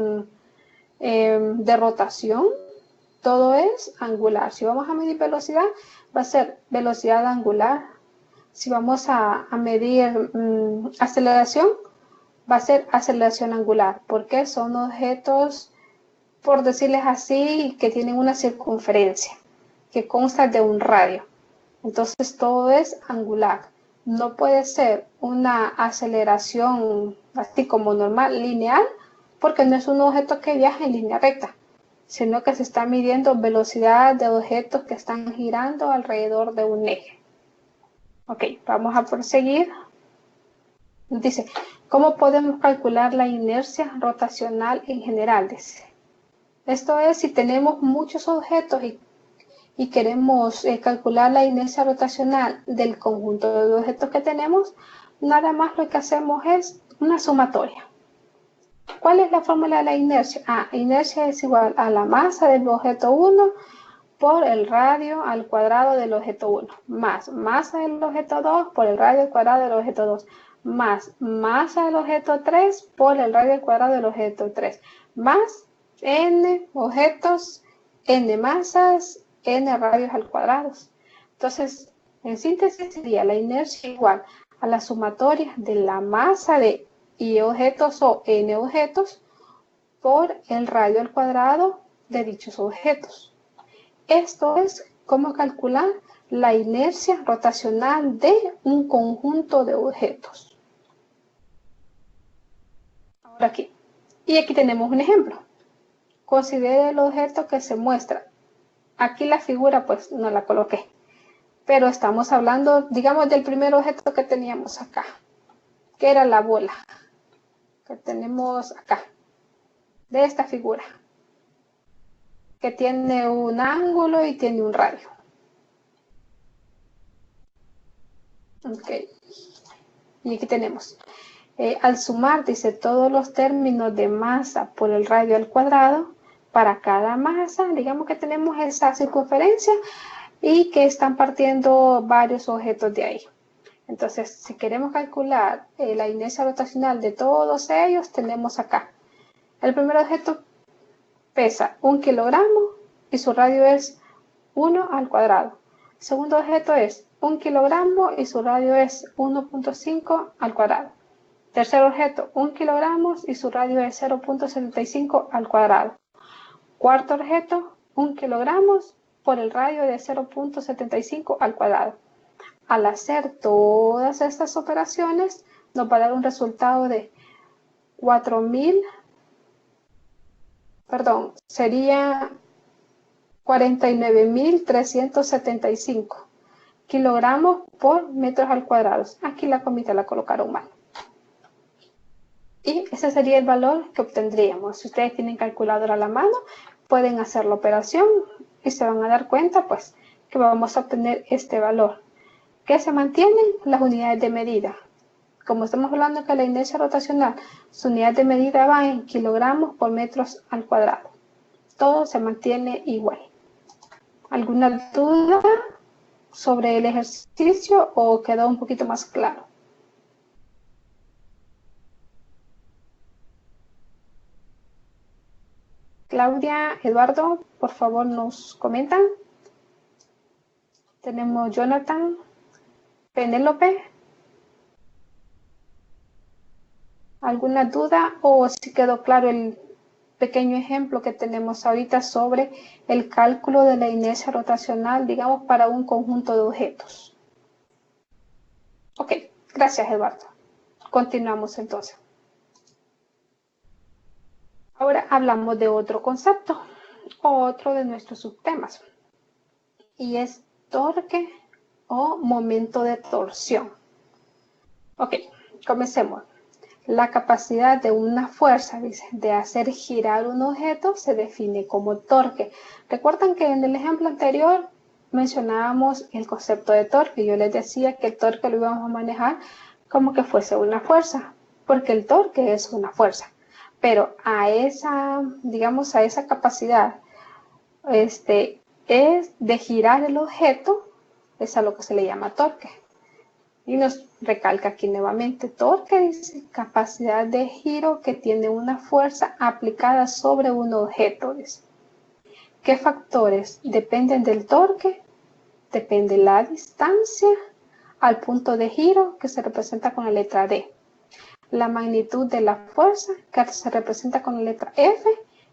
A: de rotación, todo es angular. Si vamos a medir velocidad, va a ser velocidad angular. Si vamos a medir aceleración, va a ser aceleración angular, porque son objetos, por decirles así, que tienen una circunferencia, que consta de un radio. Entonces todo es angular. No puede ser una aceleración así como normal, lineal, porque no es un objeto que viaja en línea recta, sino que se está midiendo velocidad de objetos que están girando alrededor de un eje. Ok, vamos a proseguir. Dice, ¿cómo podemos calcular la inercia rotacional en general? Dice. Esto es si tenemos muchos objetos y queremos calcular la inercia rotacional del conjunto de objetos que tenemos, nada más lo que hacemos es una sumatoria. ¿Cuál es la fórmula de la inercia? Inercia es igual a la masa del objeto 1 por el radio al cuadrado del objeto 1, más masa del objeto 2 por el radio al cuadrado del objeto 2, más masa del objeto 3 por el radio al cuadrado del objeto 3, más n objetos, n masas, n radios al cuadrado. Entonces, en síntesis sería la inercia igual a la sumatoria de la masa de i objetos o n objetos por el radio al cuadrado de dichos objetos. Esto es cómo calcular la inercia rotacional de un conjunto de objetos. Ahora aquí. Y aquí tenemos un ejemplo. Considere el objeto que se muestra. Aquí la figura pues no la coloqué, pero estamos hablando, digamos, del primer objeto que teníamos acá, que era la bola que tenemos acá, de esta figura, que tiene un ángulo y tiene un radio. Ok, y aquí tenemos, al sumar, dice, todos los términos de masa por el radio al cuadrado, para cada masa, digamos que tenemos esa circunferencia y que están partiendo varios objetos de ahí. Entonces, si queremos calcular la inercia rotacional de todos ellos, tenemos acá. El primer objeto pesa 1 kilogramo y su radio es 1 al cuadrado. El segundo objeto es 1 kilogramo y su radio es 1.5 al cuadrado. Tercer objeto, 1 kilogramo y su radio es 0.75 al cuadrado. Cuarto objeto, 1 kilogramo por el radio de 0.75 al cuadrado. Al hacer todas estas operaciones, nos va a dar un resultado de 49.375 kilogramos por metros al cuadrado. Aquí la comita la colocaron mal. Y ese sería el valor que obtendríamos. Si ustedes tienen calculadora a la mano, pueden hacer la operación y se van a dar cuenta pues que vamos a obtener este valor. ¿Qué se mantienen? Las unidades de medida. Como estamos hablando que la inercia rotacional, su unidad de medida va en kilogramos por metros al cuadrado. Todo se mantiene igual. ¿Alguna duda sobre el ejercicio o quedó un poquito más claro? Claudia, Eduardo, por favor nos comentan. Tenemos Jonathan, Penélope. ¿Alguna duda o si quedó claro el pequeño ejemplo que tenemos ahorita sobre el cálculo de la inercia rotacional, digamos, para un conjunto de objetos? Ok, gracias Eduardo. Continuamos entonces. Ahora hablamos de otro concepto, otro de nuestros subtemas, y es torque o momento de torsión. Ok, comencemos. La capacidad de una fuerza, dice, de hacer girar un objeto se define como torque. Recuerdan que en el ejemplo anterior mencionábamos el concepto de torque. Yo les decía que el torque lo íbamos a manejar como que fuese una fuerza, porque el torque es una fuerza. Pero a esa, digamos, a esa capacidad es de girar el objeto, es a lo que se le llama torque. Y nos recalca aquí nuevamente, torque dice capacidad de giro que tiene una fuerza aplicada sobre un objeto. Dice. ¿Qué factores dependen del torque? Depende la distancia al punto de giro que se representa con la letra D. La magnitud de la fuerza que se representa con la letra F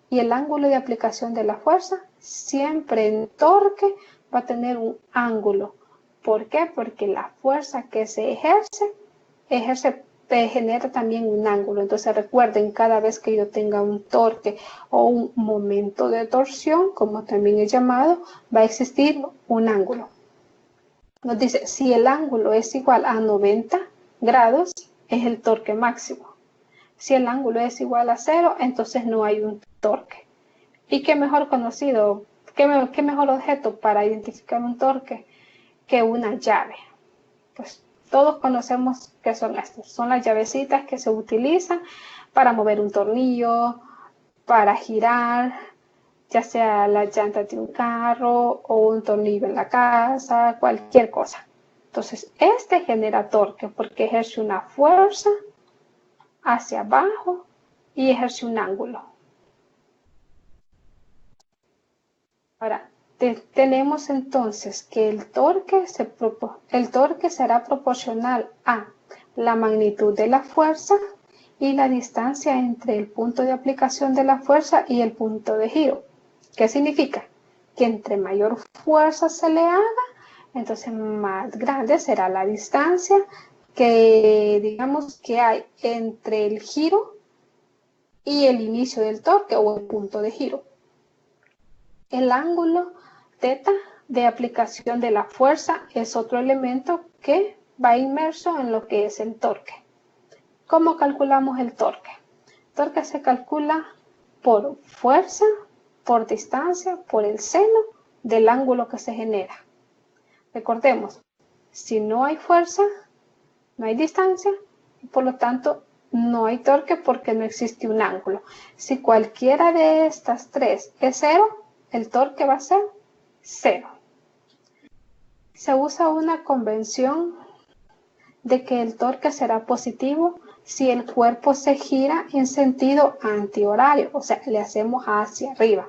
A: y el ángulo de aplicación de la fuerza. Siempre en torque va a tener un ángulo. ¿Por qué? Porque la fuerza que se genera también un ángulo. Entonces recuerden, cada vez que yo tenga un torque o un momento de torsión, como también es llamado, va a existir un ángulo. Nos dice, si el ángulo es igual a 90 grados, es el torque máximo. Si el ángulo es igual a 0, entonces no hay un torque. ¿Y qué mejor conocido, qué mejor objeto para identificar un torque que una llave? Pues todos conocemos qué son estas. Son las llavecitas que se utilizan para mover un tornillo, para girar, ya sea la llanta de un carro o un tornillo en la casa, cualquier cosa. Entonces, genera torque porque ejerce una fuerza hacia abajo y ejerce un ángulo. Ahora, tenemos entonces que el torque será proporcional a la magnitud de la fuerza y la distancia entre el punto de aplicación de la fuerza y el punto de giro. ¿Qué significa? Que entre mayor fuerza se le haga, entonces más grande será la distancia que digamos que hay entre el giro y el inicio del torque o el punto de giro. El ángulo θ de aplicación de la fuerza es otro elemento que va inmerso en lo que es el torque. ¿Cómo calculamos el torque? El torque se calcula por fuerza, por distancia, por el seno del ángulo que se genera. Recordemos, si no hay fuerza, no hay distancia, y por lo tanto no hay torque porque no existe un ángulo. Si cualquiera de estas tres es 0, el torque va a ser 0. Se usa una convención de que el torque será positivo si el cuerpo se gira en sentido antihorario, o sea, le hacemos hacia arriba.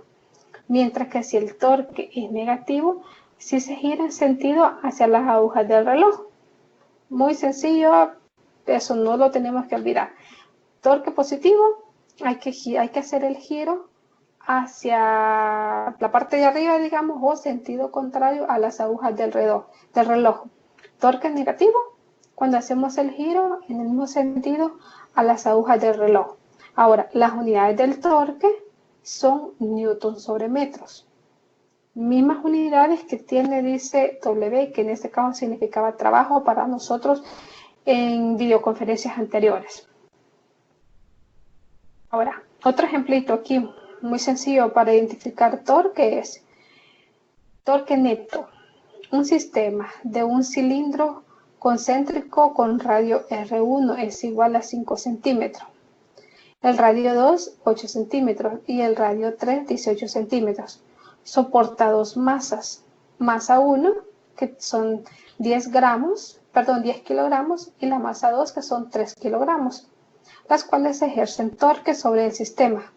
A: Mientras que si el torque es negativo, si se gira en sentido hacia las agujas del reloj. Muy sencillo, eso no lo tenemos que olvidar. Torque positivo, hay que hacer el giro hacia la parte de arriba, digamos, o sentido contrario a las agujas del reloj. Torque negativo, cuando hacemos el giro en el mismo sentido a las agujas del reloj. Ahora, las unidades del torque son newtons sobre metros. Mismas unidades que tiene, dice W, que en este caso significaba trabajo para nosotros en videoconferencias anteriores. Ahora, otro ejemplito aquí, muy sencillo para identificar torque es torque neto. Un sistema de un cilindro concéntrico con radio R1 es igual a 5 centímetros. El radio 2, 8 centímetros y el radio 3, 18 centímetros. Soporta dos masas. Masa 1, que son 10 kilogramos, y la masa 2, que son 3 kilogramos, las cuales ejercen torque sobre el sistema.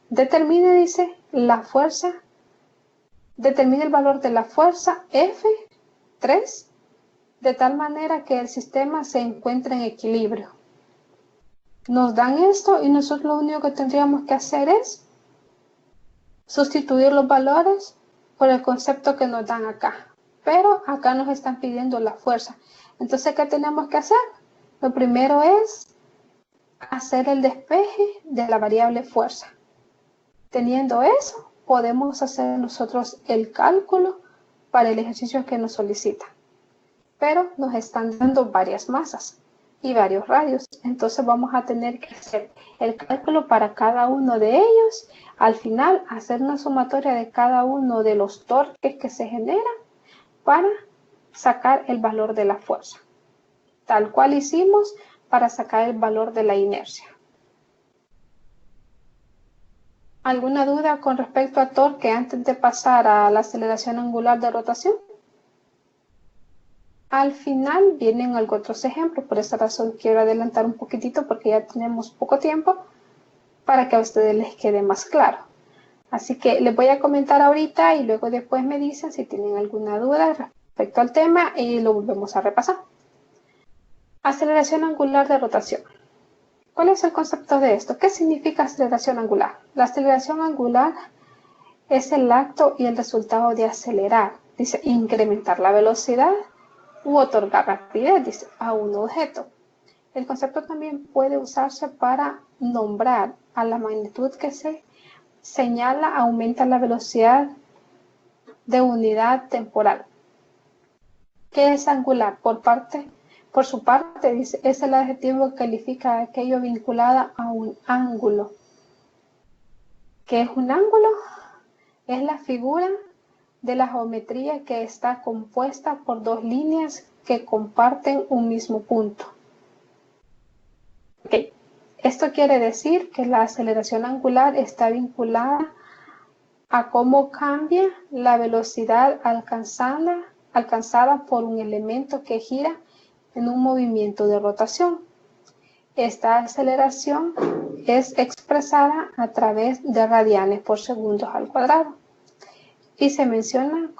A: Determine, dice, la fuerza. Determine el valor de la fuerza F3 de tal manera que el sistema se encuentre en equilibrio. Nos dan esto y nosotros lo único que tendríamos que hacer es sustituir los valores por el concepto que nos dan acá. Pero acá nos están pidiendo la fuerza. Entonces, ¿qué tenemos que hacer? Lo primero es hacer el despeje de la variable fuerza. Teniendo eso, podemos hacer nosotros el cálculo para el ejercicio que nos solicita. Pero nos están dando varias masas y varios radios. Entonces vamos a tener que hacer el cálculo para cada uno de ellos. Al final, hacer una sumatoria de cada uno de los torques que se generan para sacar el valor de la fuerza. Tal cual hicimos para sacar el valor de la inercia. ¿Alguna duda con respecto a torque antes de pasar a la aceleración angular de rotación? Al final vienen algunos otros ejemplos, por esta razón quiero adelantar un poquitito porque ya tenemos poco tiempo para que a ustedes les quede más claro. Así que les voy a comentar ahorita y luego después me dicen si tienen alguna duda respecto al tema y lo volvemos a repasar. Aceleración angular de rotación. ¿Cuál es el concepto de esto? ¿Qué significa aceleración angular? La aceleración angular es el acto y el resultado de acelerar, dice, incrementar la velocidad u otorgar rapidez, dice, a un objeto. El concepto también puede usarse para nombrar a la magnitud que se señala, aumenta la velocidad de unidad temporal. ¿Qué es angular? Por su parte, dice, es el adjetivo que califica aquello vinculado a un ángulo. ¿Qué es un ángulo? Es la figura de la geometría que está compuesta por dos líneas que comparten un mismo punto. Okay. Esto quiere decir que la aceleración angular está vinculada a cómo cambia la velocidad alcanzada por un elemento que gira en un movimiento de rotación. Esta aceleración es expresada a través de radianes por segundos al cuadrado y se menciona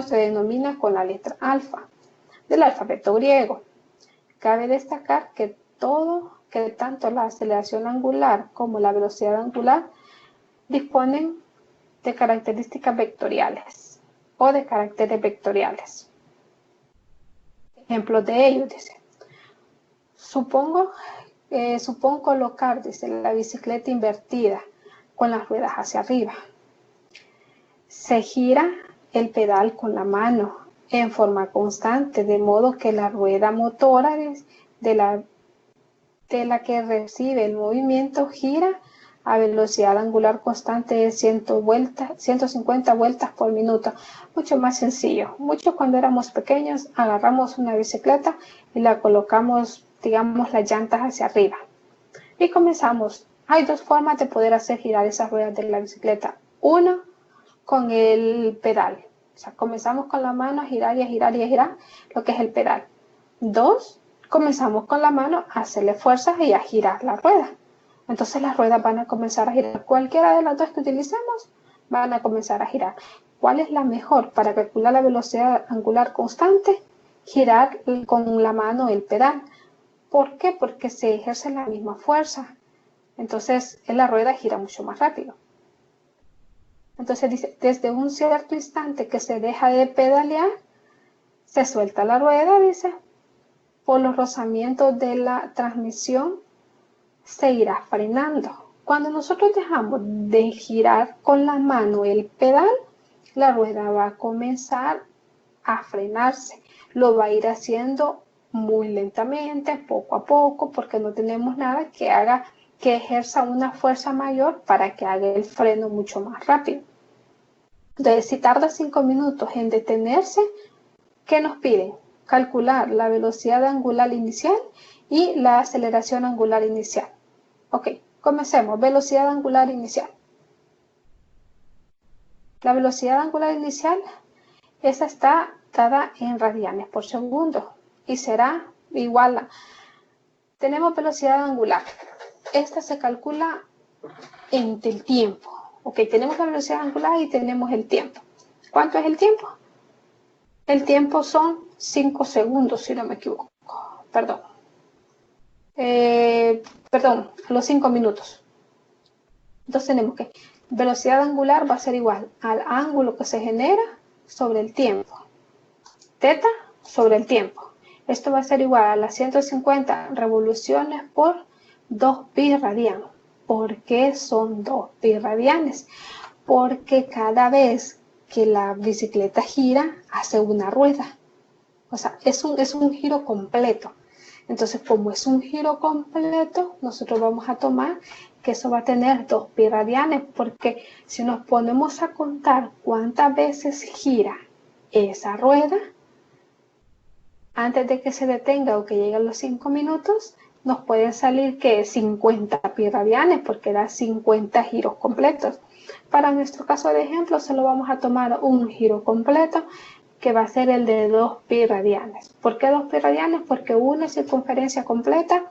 A: se denomina con la letra alfa del alfabeto griego. Cabe destacar que tanto la aceleración angular como la velocidad angular disponen de características vectoriales o de caracteres vectoriales. Ejemplos de ellos, dice. Supongo colocar, dice, la bicicleta invertida con las ruedas hacia arriba. Se gira el pedal con la mano en forma constante, de modo que la rueda motora de la que recibe el movimiento gira a velocidad angular constante de 150 vueltas por minuto. Mucho más sencillo. Muchos cuando éramos pequeños agarramos una bicicleta y la colocamos, digamos, las llantas hacia arriba. Y comenzamos. Hay dos formas de poder hacer girar esas ruedas de la bicicleta. Uno, con el pedal. O sea, comenzamos con la mano a girar y a girar y a girar lo que es el pedal. Dos, comenzamos con la mano a hacerle fuerzas y a girar la rueda. Entonces las ruedas van a comenzar a girar. Cualquiera de las dos que utilicemos van a comenzar a girar. ¿Cuál es la mejor para calcular la velocidad angular constante? Girar con la mano el pedal. ¿Por qué? Porque se ejerce la misma fuerza. Entonces la rueda gira mucho más rápido. Entonces dice, desde un cierto instante que se deja de pedalear, se suelta la rueda, dice, por los rozamientos de la transmisión se irá frenando. Cuando nosotros dejamos de girar con la mano el pedal, la rueda va a comenzar a frenarse. Lo va a ir haciendo muy lentamente, poco a poco, porque no tenemos nada que ejerza una fuerza mayor para que haga el freno mucho más rápido. Entonces, si tarda 5 minutos en detenerse, ¿Qué nos piden? Calcular la velocidad angular inicial y la aceleración angular inicial. Ok, comencemos. Velocidad angular inicial. La velocidad angular inicial, esa está dada en radianes por segundo y será igual a... Tenemos velocidad angular. Esta se calcula en el tiempo. Ok, tenemos la velocidad angular y tenemos el tiempo. ¿Cuánto es el tiempo? El tiempo son 5 segundos, si no me equivoco. Perdón. Perdón, los 5 minutos. Entonces tenemos que velocidad angular va a ser igual al ángulo que se genera sobre el tiempo. Teta sobre el tiempo. Esto va a ser igual a las 150 revoluciones por 2 pi radian. ¿Por qué son 2 pi radianes? Porque cada vez que la bicicleta gira, hace una rueda. O sea, es un giro completo. Entonces, como es un giro completo, nosotros vamos a tomar que eso va a tener 2 pi radianes, porque si nos ponemos a contar cuántas veces gira esa rueda, antes de que se detenga o que lleguen los 5 minutos, nos pueden salir que 50 pi radianes, porque da 50 giros completos. Para nuestro caso de ejemplo, solo vamos a tomar un giro completo, que va a ser el de 2 pi radianes. ¿Por qué 2 pi radianes? Porque una circunferencia completa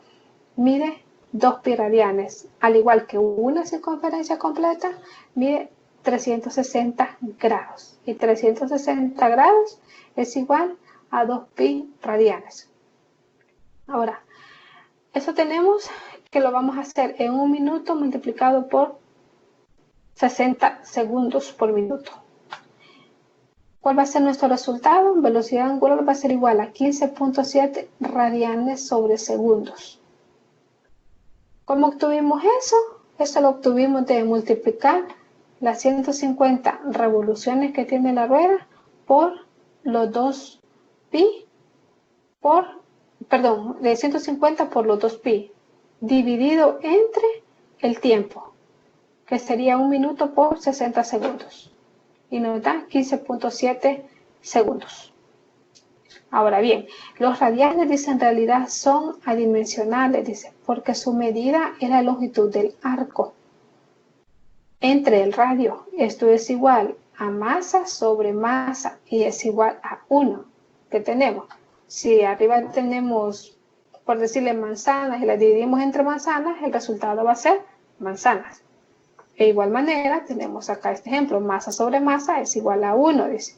A: mide 2 pi radianes, al igual que una circunferencia completa mide 360 grados. Y 360 grados es igual a 2 pi radianes. Ahora, eso tenemos que lo vamos a hacer en un minuto multiplicado por 60 segundos por minuto. ¿Cuál va a ser nuestro resultado? Velocidad angular va a ser igual a 15.7 radianes sobre segundos. ¿Cómo obtuvimos eso? Eso lo obtuvimos de multiplicar las 150 revoluciones que tiene la rueda por los 2 pi de 150 por los 2 pi dividido entre el tiempo, que sería un minuto por 60 segundos. Y nos da 15.7 segundos. Ahora bien, los radianes, dice, en realidad son adimensionales, dice, porque su medida es la longitud del arco entre el radio. Esto es igual a masa sobre masa y es igual a 1 que tenemos. Si arriba tenemos, por decirle, manzanas y las dividimos entre manzanas, el resultado va a ser manzanas. De igual manera, tenemos acá este ejemplo, masa sobre masa es igual a 1, dice.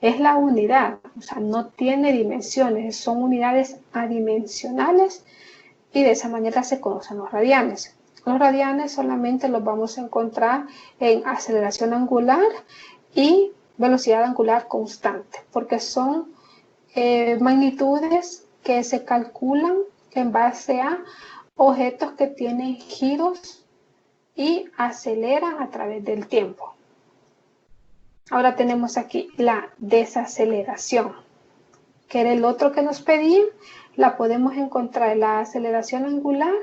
A: Es la unidad, o sea, no tiene dimensiones, son unidades adimensionales y de esa manera se conocen los radianes. Los radianes solamente los vamos a encontrar en aceleración angular y velocidad angular constante, porque son magnitudes que se calculan en base a objetos que tienen giros y aceleran a través del tiempo. Ahora tenemos aquí la desaceleración, que era el otro que nos pedían. La podemos encontrar en la aceleración angular.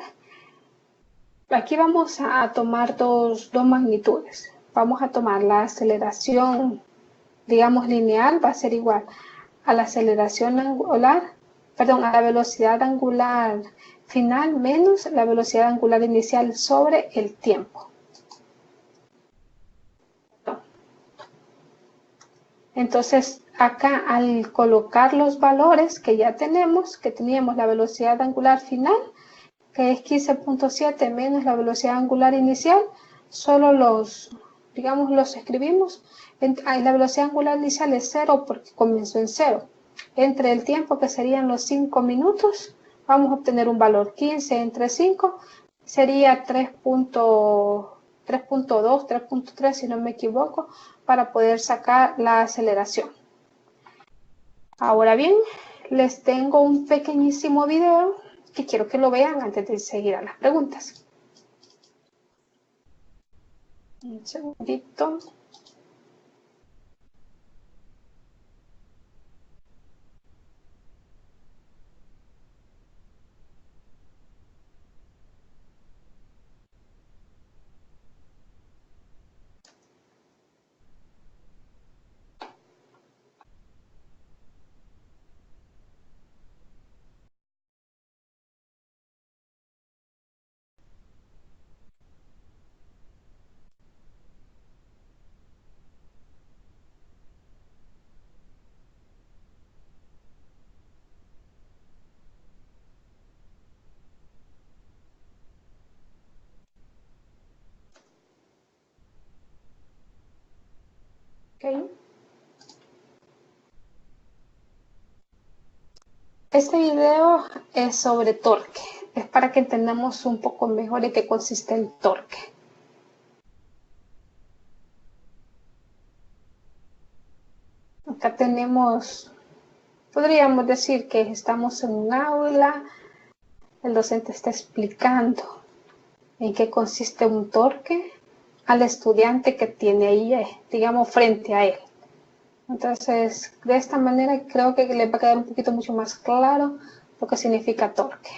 A: Aquí vamos a tomar dos magnitudes. Vamos a tomar la aceleración, digamos, lineal, va a ser igual a la aceleración angular, perdón, a la velocidad angular final menos la velocidad angular inicial sobre el tiempo. Entonces, acá al colocar los valores que ya tenemos, que teníamos la velocidad angular final, que es 15.7 menos la velocidad angular inicial, solo los escribimos. La velocidad angular inicial es 0 porque comenzó en 0. Entre el tiempo, que serían los 5 minutos, vamos a obtener un valor 15 entre 5, sería 3.2, 3.3 si no me equivoco, para poder sacar la aceleración. Ahora bien, les tengo un pequeñísimo video que quiero que lo vean antes de seguir a las preguntas. Un segundito. ¿Ok? Este video es sobre torque. Es para que entendamos un poco mejor en qué consiste el torque. Acá tenemos, podríamos decir que estamos en un aula, el docente está explicando en qué consiste un torque al estudiante que tiene ahí, digamos, frente a él. Entonces, de esta manera creo que le va a quedar un poquito mucho más claro lo que significa torque.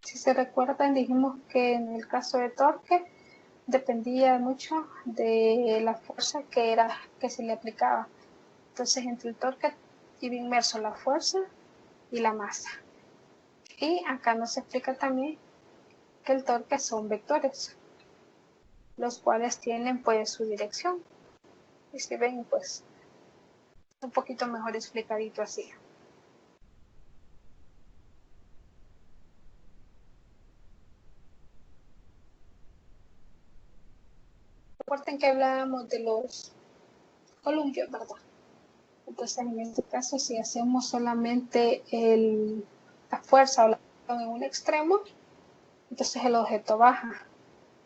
A: Si se recuerdan, dijimos que en el caso de torque dependía mucho de la fuerza que se le aplicaba. Entonces, entre el torque iba inmerso la fuerza y la masa. Y acá nos explica también que el torque son vectores, los cuales tienen pues su dirección. Y si ven, pues un poquito mejor explicadito así. Recuerden que hablábamos de los columpios, ¿verdad? Entonces, en este caso, si hacemos solamente la fuerza o la presión en un extremo, entonces el objeto baja.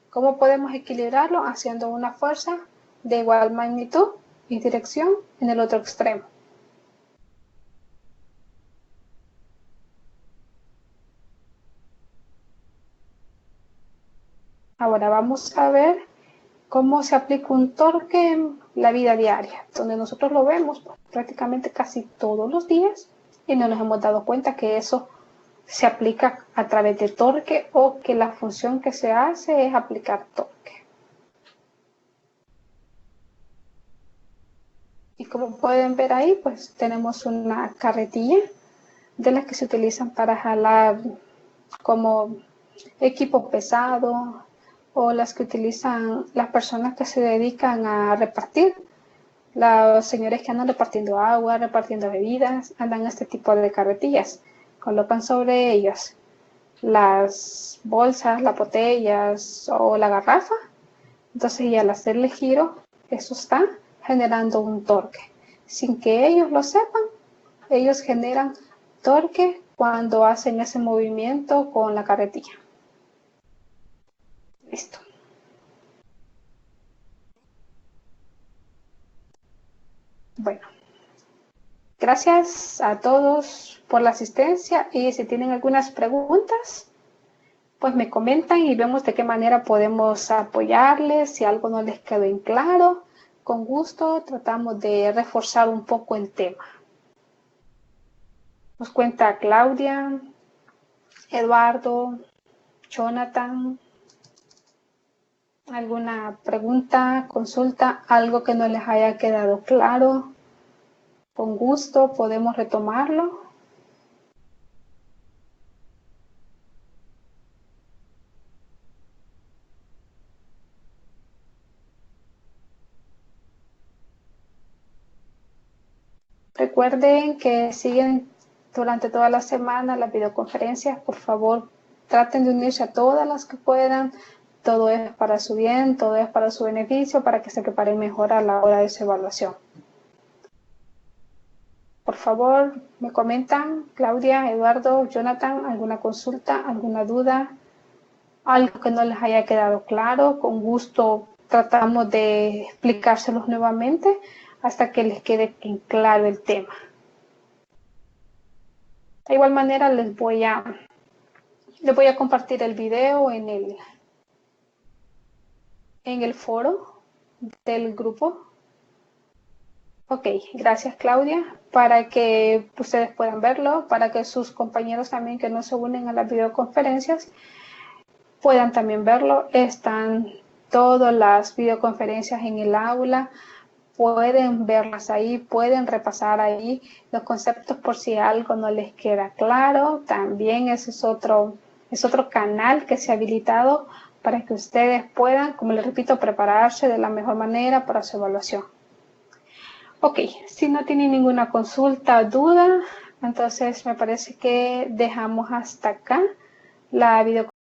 A: ¿Cómo podemos equilibrarlo? Haciendo una fuerza de igual magnitud y dirección en el otro extremo. Ahora vamos a ver cómo se aplica un torque en la vida diaria, donde nosotros lo vemos pues, prácticamente casi todos los días y no nos hemos dado cuenta que eso se aplica a través de torque o que la función que se hace es aplicar torque. Y como pueden ver ahí, pues tenemos una carretilla de las que se utilizan para jalar como equipo pesado o las que utilizan las personas que se dedican a repartir. Los señores que andan repartiendo agua, repartiendo bebidas, andan en este tipo de carretillas. Colocan sobre ellas las bolsas, las botellas o la garrafa. Entonces, y al hacerle giro, eso está generando un torque. Sin que ellos lo sepan, ellos generan torque cuando hacen ese movimiento con la carretilla. Listo. Bueno, gracias a todos por la asistencia y si tienen algunas preguntas, pues me comentan y vemos de qué manera podemos apoyarles. Si algo no les quedó en claro, con gusto tratamos de reforzar un poco el tema. Nos cuenta Claudia, Eduardo, Jonathan, alguna pregunta, consulta, algo que no les haya quedado claro. Con gusto podemos retomarlo. Recuerden que siguen durante toda la semana las videoconferencias. Por favor, traten de unirse a todas las que puedan. Todo es para su bien, todo es para su beneficio, para que se preparen mejor a la hora de su evaluación. Por por favor, me comentan, Claudia, Eduardo, Jonathan, alguna consulta, alguna duda, algo que no les haya quedado claro. Con gusto tratamos de explicárselos nuevamente hasta que les quede claro el tema. De igual manera les voy a compartir el video en el foro del grupo. Ok, gracias Claudia, para que ustedes puedan verlo, para que sus compañeros también que no se unen a las videoconferencias puedan también verlo. Están todas las videoconferencias en el aula, pueden verlas ahí, pueden repasar ahí los conceptos por si algo no les queda claro. También ese es otro canal que se ha habilitado para que ustedes puedan, como les repito, prepararse de la mejor manera para su evaluación. Ok, si no tienen ninguna consulta o duda, entonces me parece que dejamos hasta acá la videoconferencia.